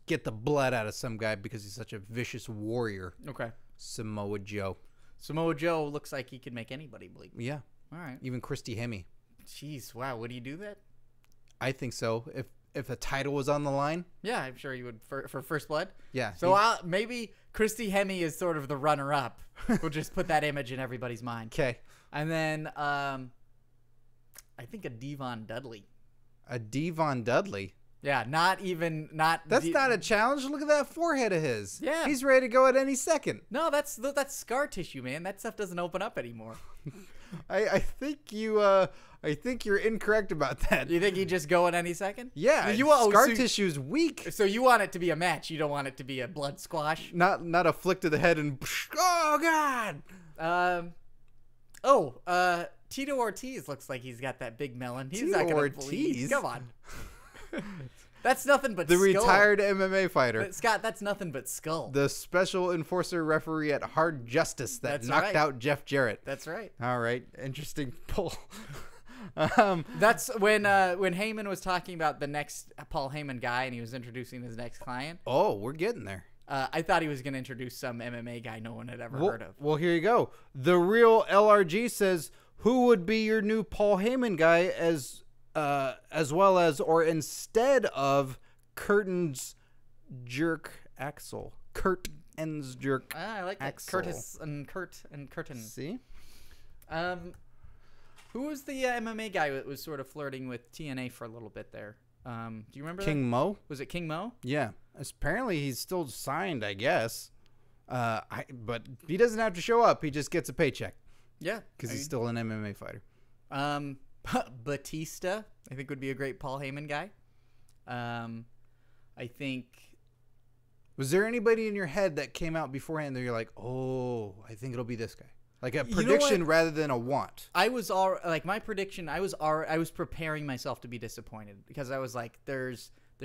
get the blood out of some guy because he's such a vicious warrior. Okay. Samoa Joe. Samoa Joe looks like he could make anybody bleed. Yeah. All right. Even Christy Hemme. Jeez, wow. Would he do that? I think so. If a title was on the line. Yeah, I'm sure he would for First Blood. Yeah. So maybe Christy Hemme is sort of the runner-up. We'll just put that image in everybody's mind. Okay. And then I think a Devon Dudley. A Devon Dudley? Yeah, That's not a challenge. Look at that forehead of his. Yeah. He's ready to go at any second. No, that's scar tissue, man. That stuff doesn't open up anymore. I think you're incorrect about that. You think he'd just go at any second? Yeah. Scar tissue's weak. So you want it to be a match. You don't want it to be a blood squash. Not a flick to the head and oh god. Tito Ortiz looks like he's got that big melon. He's Tito not gonna Ortiz? bleed. Come on. That's nothing but the skull. retired MMA fighter. But Scott, that's nothing but skull. The special enforcer referee at Hard Justice that knocked out Jeff Jarrett. That's right. All right. Interesting pull. That's when Heyman was talking about the next Paul Heyman guy and he was introducing his next client. Oh, we're getting there. I thought he was going to introduce some MMA guy no one had ever heard of. Well, here you go. The real LRG says, who would be your new Paul Heyman guy as well as or instead of Curtin's jerk Axel? Curtin's jerk. I like that. Axel. Curtis and Curtin. See? Who was the MMA guy that was sort of flirting with TNA for a little bit there? Do you remember King that? Mo? Was it King Mo? Yeah. Apparently he's still signed, I guess. But he doesn't have to show up. He just gets a paycheck. Yeah. Because he's still an MMA fighter. Batista, I think, would be a great Paul Heyman guy. I think... Was there anybody in your head that came out beforehand that you're like, oh, I think it'll be this guy? Like a prediction rather than a want. I was my prediction. I was preparing myself to be disappointed because I was like, they're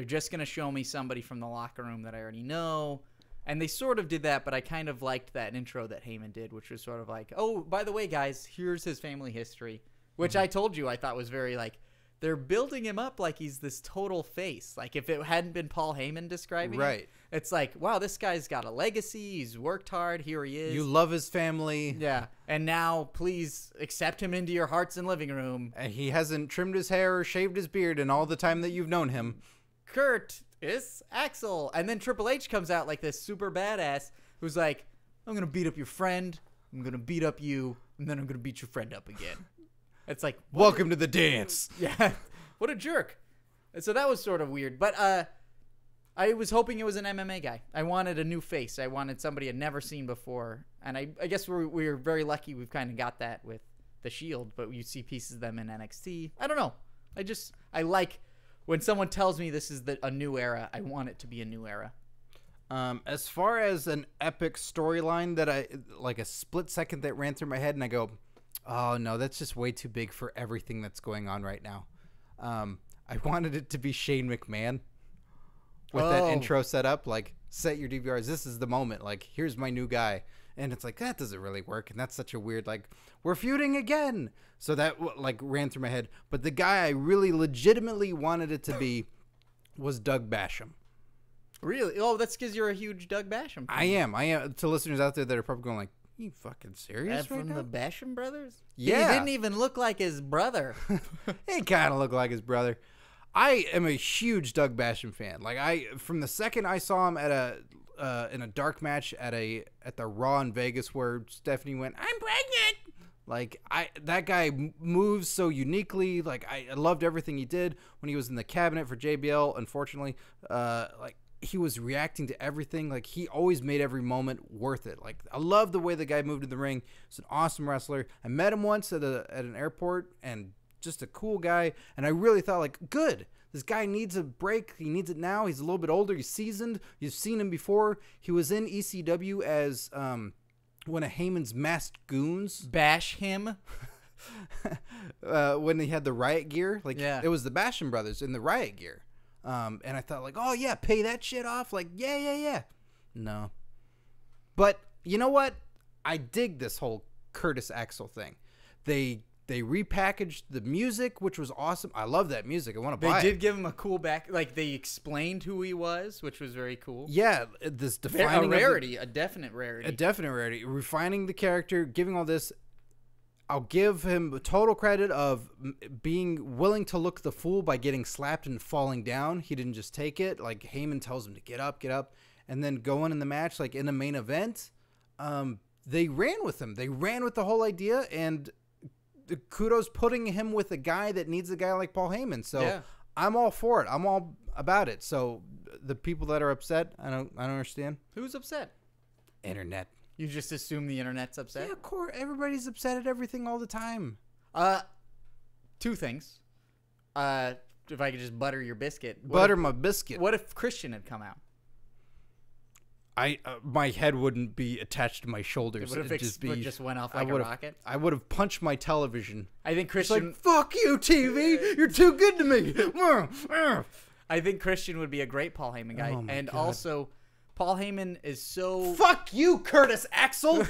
just gonna show me somebody from the locker room that I already know, and they sort of did that. But I kind of liked that intro that Heyman did, which was sort of like, oh, by the way, guys, here's his family history, which I told you I thought was very like. They're building him up like he's this total face. Like if it hadn't been Paul Heyman describing it, it's like, wow, this guy's got a legacy. He's worked hard. Here he is. You love his family. Yeah. And now please accept him into your hearts and living room. And he hasn't trimmed his hair or shaved his beard in all the time that you've known him. Kurt is Axel. And then Triple H comes out like this super badass who's like, I'm going to beat up your friend. I'm going to beat up you. And then I'm going to beat your friend up again. It's like, welcome to the dance. Yeah. What a jerk. And so that was sort of weird. But I was hoping it was an MMA guy. I wanted a new face. I wanted somebody I'd never seen before. And I guess we're very lucky we've kind of got that with the Shield. But you see pieces of them in NXT. I don't know. I like when someone tells me this is a new era. I want it to be a new era. As far as an epic storyline that like a split second that ran through my head and I go, oh, no, that's just way too big for everything that's going on right now. I wanted it to be Shane McMahon with that intro set up. Like, set your DVRs. This is the moment. Like, here's my new guy. And it's like, that doesn't really work. And that's such a weird, like, we're feuding again. So that, like, ran through my head. But the guy I really legitimately wanted it to be was Doug Basham. Really? Oh, that's because you're a huge Doug Basham fan. I am. To listeners out there that are probably going like, you fucking serious right from now? the Basham brothers? Yeah. He didn't even look like his brother. He kind of looked like his brother. I am a huge Doug Basham fan. Like from the second I saw him at in a dark match at the Raw in Vegas where Stephanie went, I'm pregnant. Like that guy moves so uniquely. Like I loved everything he did when he was in the cabinet for JBL. Unfortunately, like he was reacting to everything. Like, he always made every moment worth it. Like, I love the way the guy moved in the ring. He's an awesome wrestler. I met him once at an airport, and just a cool guy. And I really thought, like, good. This guy needs a break. He needs it now. He's a little bit older. He's seasoned. You've seen him before. He was in ECW as one of Heyman's masked goons. Bash him. When he had the riot gear. Like, yeah. It was the Basham brothers in the riot gear. And I thought, like, oh, yeah, pay that shit off. Like, yeah. No. But you know what? I dig this whole Curtis Axel thing. They repackaged the music, which was awesome. I love that music. I want to buy it. They did give him a cool back. Like, they explained who he was, which was very cool. Yeah, this defining a rarity, a definite rarity. A definite rarity. Refining the character, giving all this. I'll give him total credit of being willing to look the fool by getting slapped and falling down. He didn't just take it. Like, Heyman tells him to get up, and then going in the match, like in the main event. They ran with him. They ran with the whole idea, and kudos putting him with a guy that needs a guy like Paul Heyman. So yeah. I'm all for it. I'm all about it. So the people that are upset, I don't understand. Who's upset? Internet. You just assume the internet's upset? Yeah, of course. Everybody's upset at everything all the time. Two things. If I could just butter your biscuit. My biscuit. What if Christian had come out? My head wouldn't be attached to my shoulders. It just went off like a rocket. I would have punched my television. I think Christian. It's like, fuck you, TV. You're too good to me. I think Christian would be a great Paul Heyman guy, and God. Also, Paul Heyman is so. Fuck you, Curtis Axel.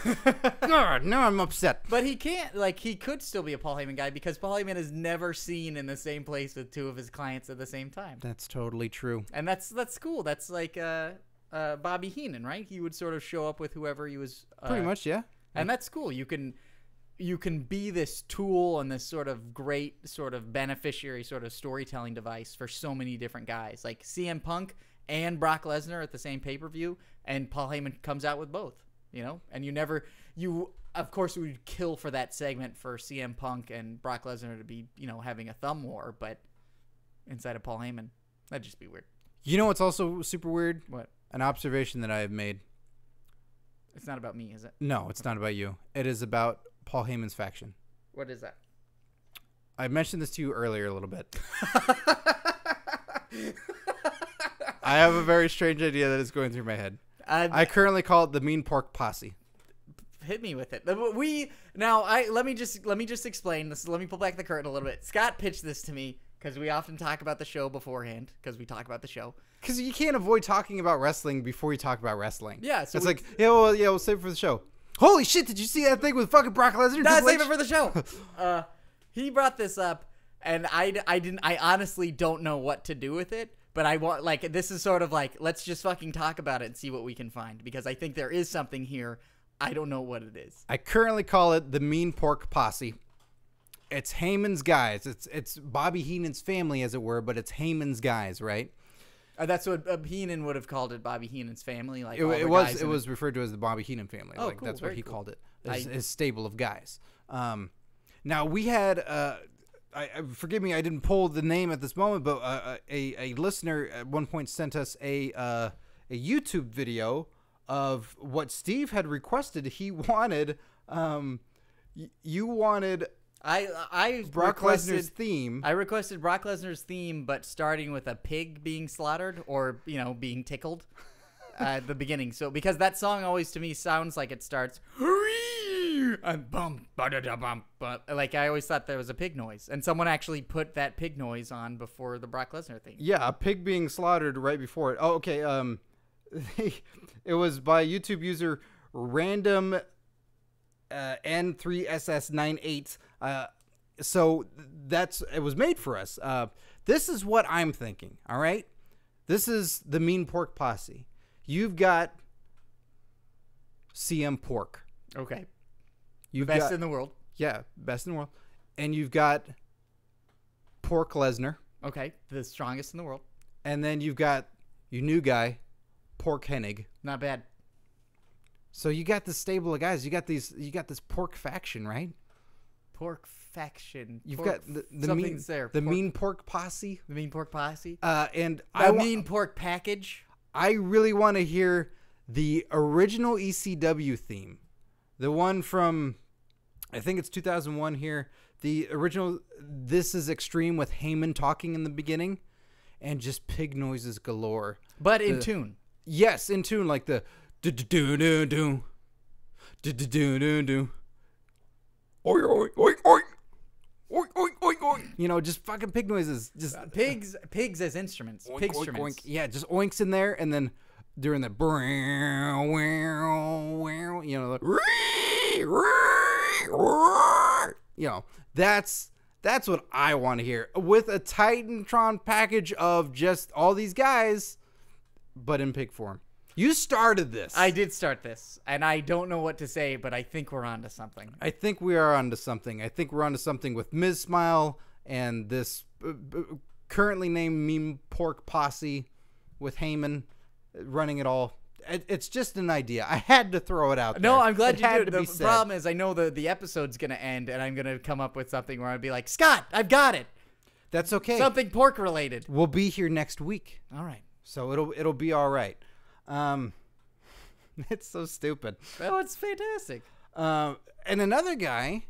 God, now I'm upset. But he can't. Like, he could still be a Paul Heyman guy because Paul Heyman is never seen in the same place with two of his clients at the same time. That's totally true. And that's cool. That's like Bobby Heenan, right? He would sort of show up with whoever he was. Pretty much, yeah. And that's cool. You can be this tool and this sort of great sort of beneficiary sort of storytelling device for so many different guys. Like CM Punk and Brock Lesnar at the same pay-per-view, and Paul Heyman comes out with both, you know? And you of course would kill for that segment for CM Punk and Brock Lesnar to be, you know, having a thumb war, but inside of Paul Heyman, that'd just be weird. You know what's also super weird? What? An observation that I have made. It's not about me, is it? No, it's not about you. It is about Paul Heyman's faction. What is that? I mentioned this to you earlier a little bit. I have a very strange idea that is going through my head. I currently call it the Mean Pork Posse. Hit me with it. Let me just explain this. Let me pull back the curtain a little bit. Scott pitched this to me because we often talk about the show beforehand because we talk about the show. Because you can't avoid talking about wrestling before you talk about wrestling. Yeah, so it's we'll save it for the show. Holy shit! Did you see that thing with fucking Brock Lesnar? No, save it for the show. He brought this up, and I honestly don't know what to do with it. But I want, like, this is sort of like, let's just fucking talk about it and see what we can find. Because I think there is something here. I don't know what it is. I currently call it the Mean Pork Posse. It's Heyman's guys. It's Bobby Heenan's family, as it were, but it's Heyman's guys, right? That's what Heenan would have called it, Bobby Heenan's family. Like it was referred to as the Bobby Heenan family. Oh, like cool. That's what he cool. called it. His stable of guys. Now we had. Forgive me, I didn't pull the name at this moment, but a listener at one point sent us a YouTube video of what Steve had requested. He wanted, you wanted Brock Lesnar's theme. I requested Brock Lesnar's theme, but starting with a pig being slaughtered or, you know, being tickled at the beginning. So because that song always to me sounds like it starts. And bum, ba-da-da-bum, like I always thought there was a pig noise, and someone actually put that pig noise on before the Brock Lesnar thing. Yeah, a pig being slaughtered right before it. Oh, okay. It was by YouTube user random N3SS98. So it was made for us. This is what I'm thinking. All right, this is the Mean Pork Posse. You've got CM Pork. Okay. Best in the world. Yeah, best in the world. And you've got Pork Lesnar. Okay, the strongest in the world. And then you've got your new guy, Pork Hennig. Not bad. So you got this stable of guys. You got this pork faction, right? Pork faction. You've got the mean there. The Mean Pork Posse. The Mean Pork Posse. And the Mean Pork package. I really want to hear the original ECW theme. The one from, I think it's 2001 here. The original This Is Extreme with Heyman talking in the beginning. And just pig noises galore. But in tune. Yes, in tune. Like the do-do-do-do-do. Do-do-do-do-do. Oi, oi, oi, oi. Oink, oink, oink, oink. You know, just fucking pig noises. Just pigs as instruments. Oink, Pig oink, instruments. oink. Yeah, just oinks in there, and then during the you know, you know, that's what I want to hear with a Titantron package of just all these guys, but in pig form. You started this. I did start this, and I don't know what to say, but I think we're onto something. I think we are onto something. I think we're onto something with Ms. Smile and this currently named Meme Pork Posse with Heyman running it all. It's just an idea. I had to throw it out there. No, I'm glad you did. The said. problem is I know the episode's going to end, and I'm going to come up with something where I'd be like, Scott, I've got it. That's okay. Something pork related. We'll be here next week. All right. So it'll be all right. It's so stupid. Oh, it's fantastic. And another guy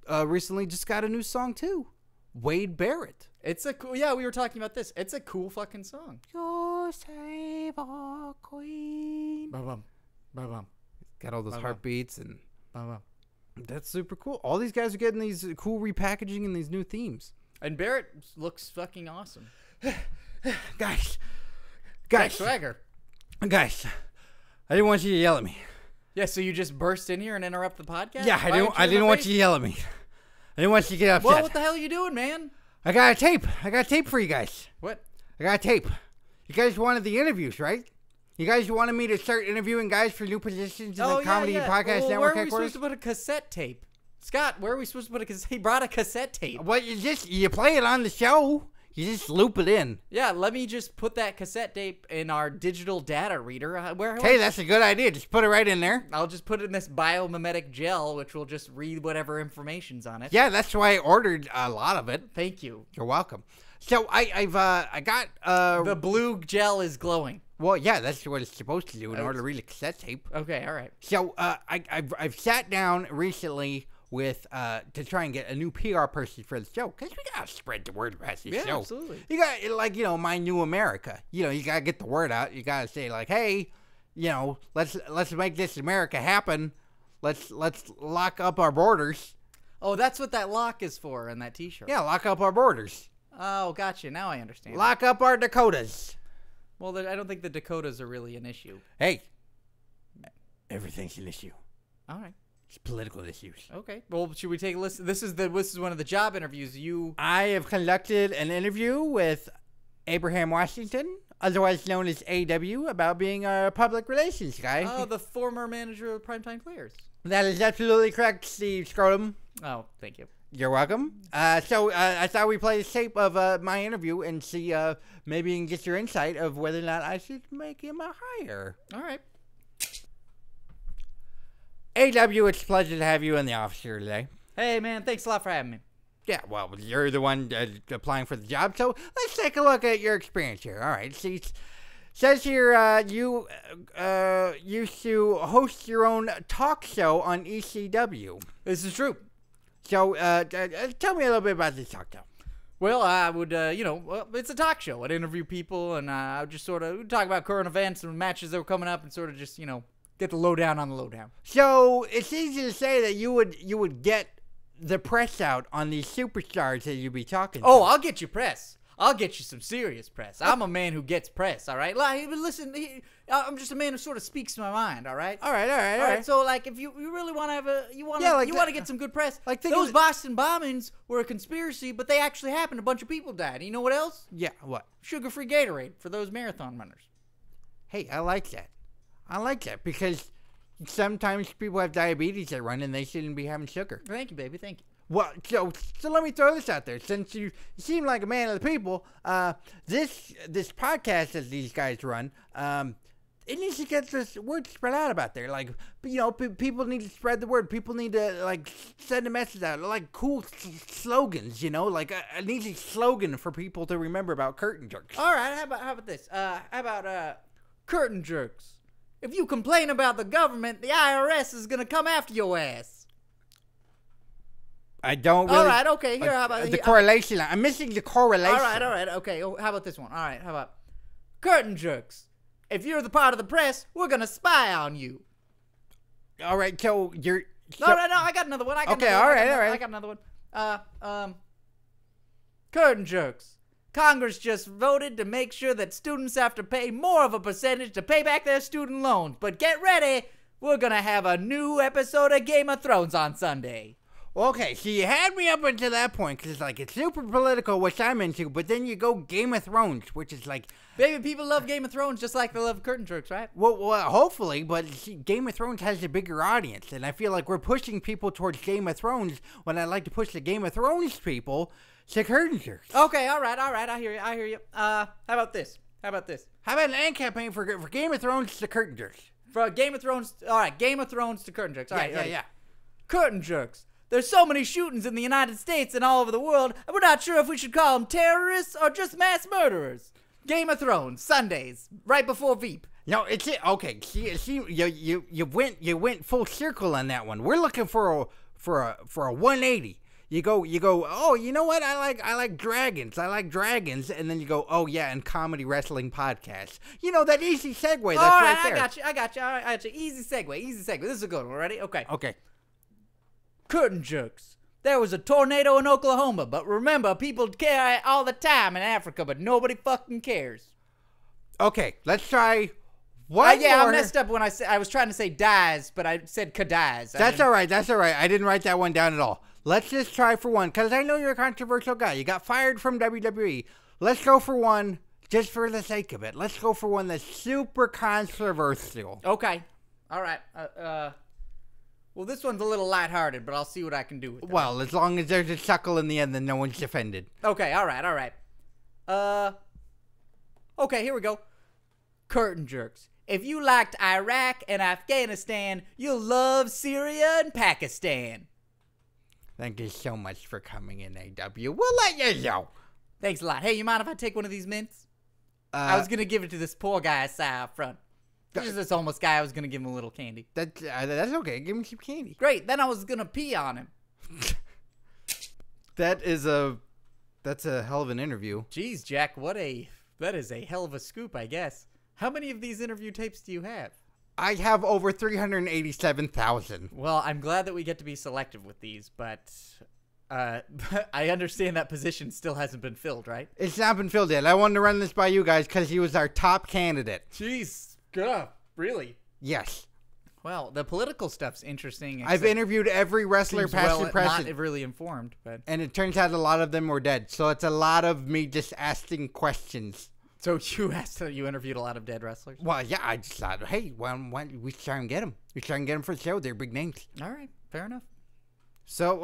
recently just got a new song too. Wade Barrett. It's a cool. Yeah, we were talking about this. It's a cool fucking song. Your Savior Queen. Ba-bum. Ba-bum. Got all those heartbeats and Ba-bum. That's super cool. All these guys are getting these cool repackaging and these new themes. And Barrett looks fucking awesome. Guys, Swagger. Guys, I didn't want you to yell at me. Yeah, so you just burst in here and interrupt the podcast? Yeah, I didn't want you to yell at me. I didn't want you to get upset. Well, what the hell are you doing, man? I got a tape. I got a tape for you guys. What? I got a tape. You guys wanted the interviews, right? You guys wanted me to start interviewing guys for new positions in the Comedy Podcast Network where are we headquarters? supposed to put a cassette tape? Scott, where are we supposed to put a cassette? He brought a cassette tape. Well, you play it on the show. You just loop it in. Yeah, let me just put that cassette tape in our digital data reader. Hey, that's a good idea. Just put it right in there. I'll just put it in this biomimetic gel, which will just read whatever information's on it. Yeah, that's why I ordered a lot of it. Thank you. You're welcome. So I got the blue gel is glowing. Well, yeah, that's what it's supposed to do in order to read a cassette tape. Okay, all right. So I've sat down recently with to try and get a new PR person for the show because we gotta spread the word about this show. Yeah, absolutely. You got like My New America. You gotta get the word out. You gotta say like, hey, let's make this America happen. Let's lock up our borders. Oh, that's what that lock is for in that T-shirt. Yeah, lock up our borders. Oh, gotcha. Now I understand. Lock up our Dakotas. Well, I don't think the Dakotas are really an issue. Hey, everything's an issue. All right. It's political issues. Okay. Well, should we take a listen? This is one of the job interviews. I have conducted an interview with Abraham Washington, otherwise known as AW, about being a public relations guy. Oh, the former manager of Primetime Players. That is absolutely correct, Steve Scrotum. Oh, thank you. You're welcome. So I thought we'd play the tape of my interview and see maybe you can get your insight of whether or not I should make him a hire. All right. AW, it's a pleasure to have you in the office here today. Hey, man, thanks a lot for having me. Yeah, well, you're the one applying for the job, so let's take a look at your experience here. All right, see, it says here you used to host your own talk show on ECW. This is true. So tell me a little bit about this talk show. Well, I would, it's a talk show. I'd interview people, and I would just sort of talk about current events and matches that were coming up and sort of just, get the lowdown on the lowdown. So it's easy to say that you would get the press out on these superstars that you'd be talking to. Oh, I'll get you press. I'll get you some serious press. I'm a man who gets press, all right? Like, listen, I'm just a man who sort of speaks my mind, all right? All right. So, like, if you really want to have you want to get some good press, like those Boston bombings were a conspiracy, but they actually happened. A bunch of people died. You know what else? Yeah, what? Sugar-free Gatorade for those marathon runners. Hey, I like that. Because sometimes people have diabetes that run and they shouldn't be having sugar. Thank you, baby. Thank you. Well, so let me throw this out there. Since you seem like a man of the people, this podcast that these guys run, it needs to get this word spread out about there. Like, people need to spread the word. People need to, like, send a message out. Like, cool slogans, like an easy slogan for people to remember about curtain jerks. All right, how about this? How about Curtain jerks. If you complain about the government, the IRS is going to come after your ass. I don't really... All right, okay. Here, how about... The correlation. I'm missing the correlation. All right. Okay, oh, how about this one? All right, how about... Curtain jerks. If you're the part of the press, we're going to spy on you. All right, so you're... No, I got another one. Okay, all right. I got another one. Curtain jerks. Congress just voted to make sure that students have to pay more of a percentage to pay back their student loans. But get ready, we're going to have a new episode of Game of Thrones on Sunday. Okay, so you had me up until that point, because it's super political, which I'm into, but then you go Game of Thrones, which is like... Baby, people love Game of Thrones just like they love curtain jerks, right? Well, hopefully, but see, Game of Thrones has a bigger audience, and I feel like we're pushing people towards Game of Thrones when I like to push the Game of Thrones people to curtain jerks. Okay, all right, I hear you. How about this? How about an ad campaign for Game of Thrones to curtain jerks? For Game of Thrones, all right, Game of Thrones to curtain jerks. All right, yeah. Curtain jerks. There's so many shootings in the United States and all over the world, and we're not sure if we should call them terrorists or just mass murderers. Game of Thrones, Sundays, right before Veep. No, it's it. Okay, see, you went full circle on that one. We're looking for a 180. You go. Oh, you know what? I like dragons. And then you go. Oh yeah, and comedy wrestling podcasts. You know that easy segue. That's all right there. I got you. All right, Easy segue. This is a good one. Ready? Okay. Curtain jerks. There was a tornado in Oklahoma, but remember, people care all the time in Africa, but nobody fucking cares. Okay, let's try one more. I messed up when I was trying to say dies, but I said kadies. That's all right. I didn't write that one down at all. Let's just try for one, because I know you're a controversial guy. You got fired from WWE. Let's go for one, just for the sake of it. Let's go for one that's super controversial. Okay. All right. Well, this one's a little lighthearted, but I'll see what I can do with it. Well, as long as there's a chuckle in the end, then no one's offended. Okay, all right. Okay, here we go. Curtain jerks. If you liked Iraq and Afghanistan, you'll love Syria and Pakistan. Thank you so much for coming in, AW. We'll let you know. Thanks a lot. Hey, you mind if I take one of these mints? I was going to give it to this poor guy up front. Just this homeless guy, I was going to give him a little candy. That's okay. Give him some candy. Great. Then I was going to pee on him. That's a hell of an interview. Jeez, Jack, that is a hell of a scoop, I guess. How many of these interview tapes do you have? I have over 387,000. Well, I'm glad that we get to be selective with these, but I understand that position still hasn't been filled, right? It's not been filled yet. I wanted to run this by you guys because he was our top candidate. Jeez. God, really? Yes. Well, the political stuff's interesting. I've interviewed every wrestler, past and present. Not really informed, but and it turns out a lot of them were dead. So it's a lot of me just asking questions. So you interviewed a lot of dead wrestlers? Well, yeah, I just thought, hey, why we try and get them? We try and get them for the show. They're big names. All right, fair enough. So,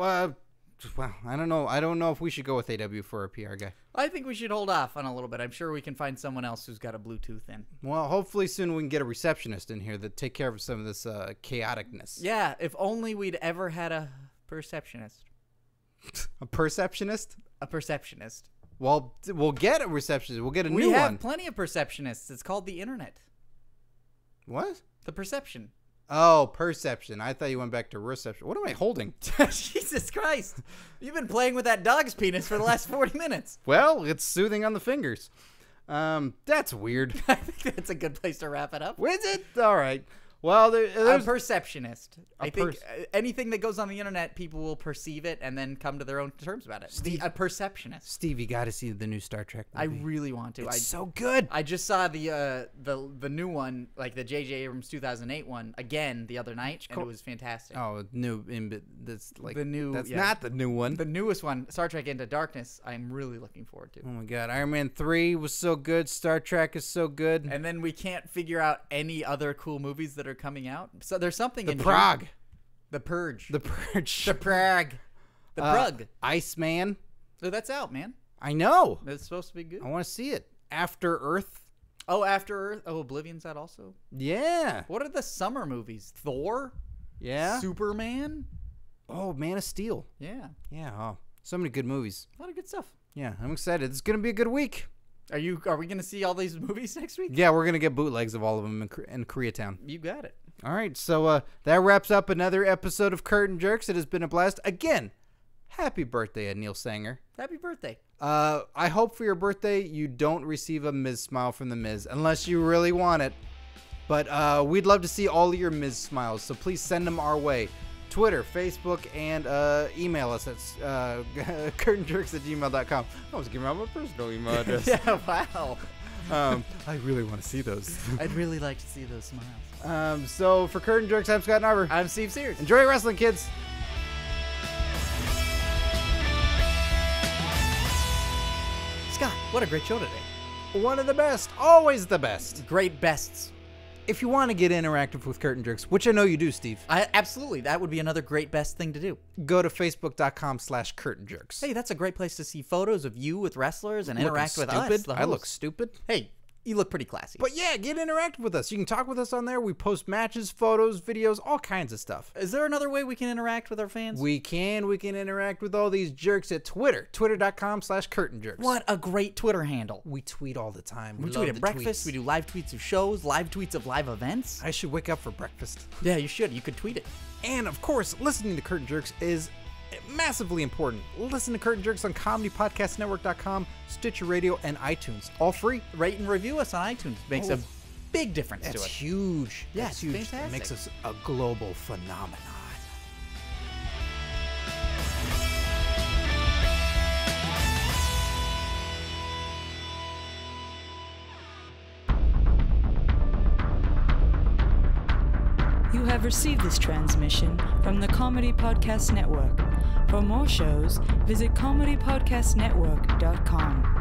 well, I don't know. I don't know if we should go with AW for a PR guy. I think we should hold off on a little bit. I'm sure we can find someone else who's got a Bluetooth in. Well, hopefully soon we can get a receptionist in here that take care of some of this chaoticness. Yeah, if only we'd ever had a perceptionist. A perceptionist? A perceptionist. Well, we'll get a receptionist. We'll get a new one. We have plenty of perceptionists. It's called the internet. What? The perception. Oh, perception. I thought you went back to reception. What am I holding? Jesus Christ. You've been playing with that dog's penis for the last 40 minutes. Well, it's soothing on the fingers. That's weird. I think that's a good place to wrap it up. Is it? All right. Well, there's a perceptionist. I think anything that goes on the internet, people will perceive it and then come to their own terms about it. A perceptionist. Steve, you got to see the new Star Trek movie. I really want to. It's so good. I just saw the new one, like the J.J. Abrams 2008 one, again the other night, and it was fantastic. Oh, new. That's like the new. That's not the new one. The newest one, Star Trek Into Darkness. I'm really looking forward to. Oh my God, Iron Man 3 was so good. Star Trek is so good. And then we can't figure out any other cool movies that are coming out. So there's something in Prague. The Purge. The Purge. The Prague. The Prague. Iceman. Oh, that's out, man. I know. It's supposed to be good. I want to see it. After Earth. Oh, After Earth. Oh, Oblivion's out also? Yeah. What are the summer movies? Thor? Yeah. Superman? Oh, Man of Steel. Yeah. Yeah. Oh, so many good movies. A lot of good stuff. Yeah, I'm excited. It's going to be a good week. Are we going to see all these movies next week? Yeah, we're going to get bootlegs of all of them in Koreatown. You got it. All right, so that wraps up another episode of Curtain Jerks. It has been a blast. Again, happy birthday, Neil Sanger. Happy birthday. I hope for your birthday you don't receive a Miz smile from The Miz, unless you really want it. But we'd love to see all of your Miz smiles, so please send them our way. Twitter, Facebook, and email us at curtainjerks@gmail.com. I was giving out my personal email address. Yeah, wow. I really want to see those. I'd really like to see those smiles. So for Curtain Jerks, I'm Scott Narver. I'm Steve Sears. Enjoy wrestling, kids. Scott, what a great show today. One of the best. Always the best. Great bests. If you want to get interactive with Curtain Jerks, which I know you do, Steve. Absolutely. That would be another great best thing to do. Go to facebook.com/Curtain Jerks. Hey, that's a great place to see photos of you with wrestlers and interact with stupid. us. The I look hosts. stupid. Hey, you look pretty classy. But yeah, get interactive with us. You can talk with us on there. We post matches, photos, videos, all kinds of stuff. Is there another way we can interact with our fans? We can interact with all these jerks at Twitter. Twitter.com/Curtain Jerks. What a great Twitter handle. We tweet all the time. We tweet at breakfast. We do live tweets of shows, live tweets of live events. I should wake up for breakfast. Yeah, you should. You could tweet it. And of course, listening to Curtain Jerks is massively important. Listen to Curtain Jerks on comedypodcastnetwork.com, Stitcher Radio, and iTunes. All free. Rate and review us on iTunes. Makes a big difference to us. That's huge. Yeah, that's huge. fantastic. It makes us a global phenomenon. You have received this transmission from the Comedy Podcast Network. For more shows, visit comedypodcastnetwork.com.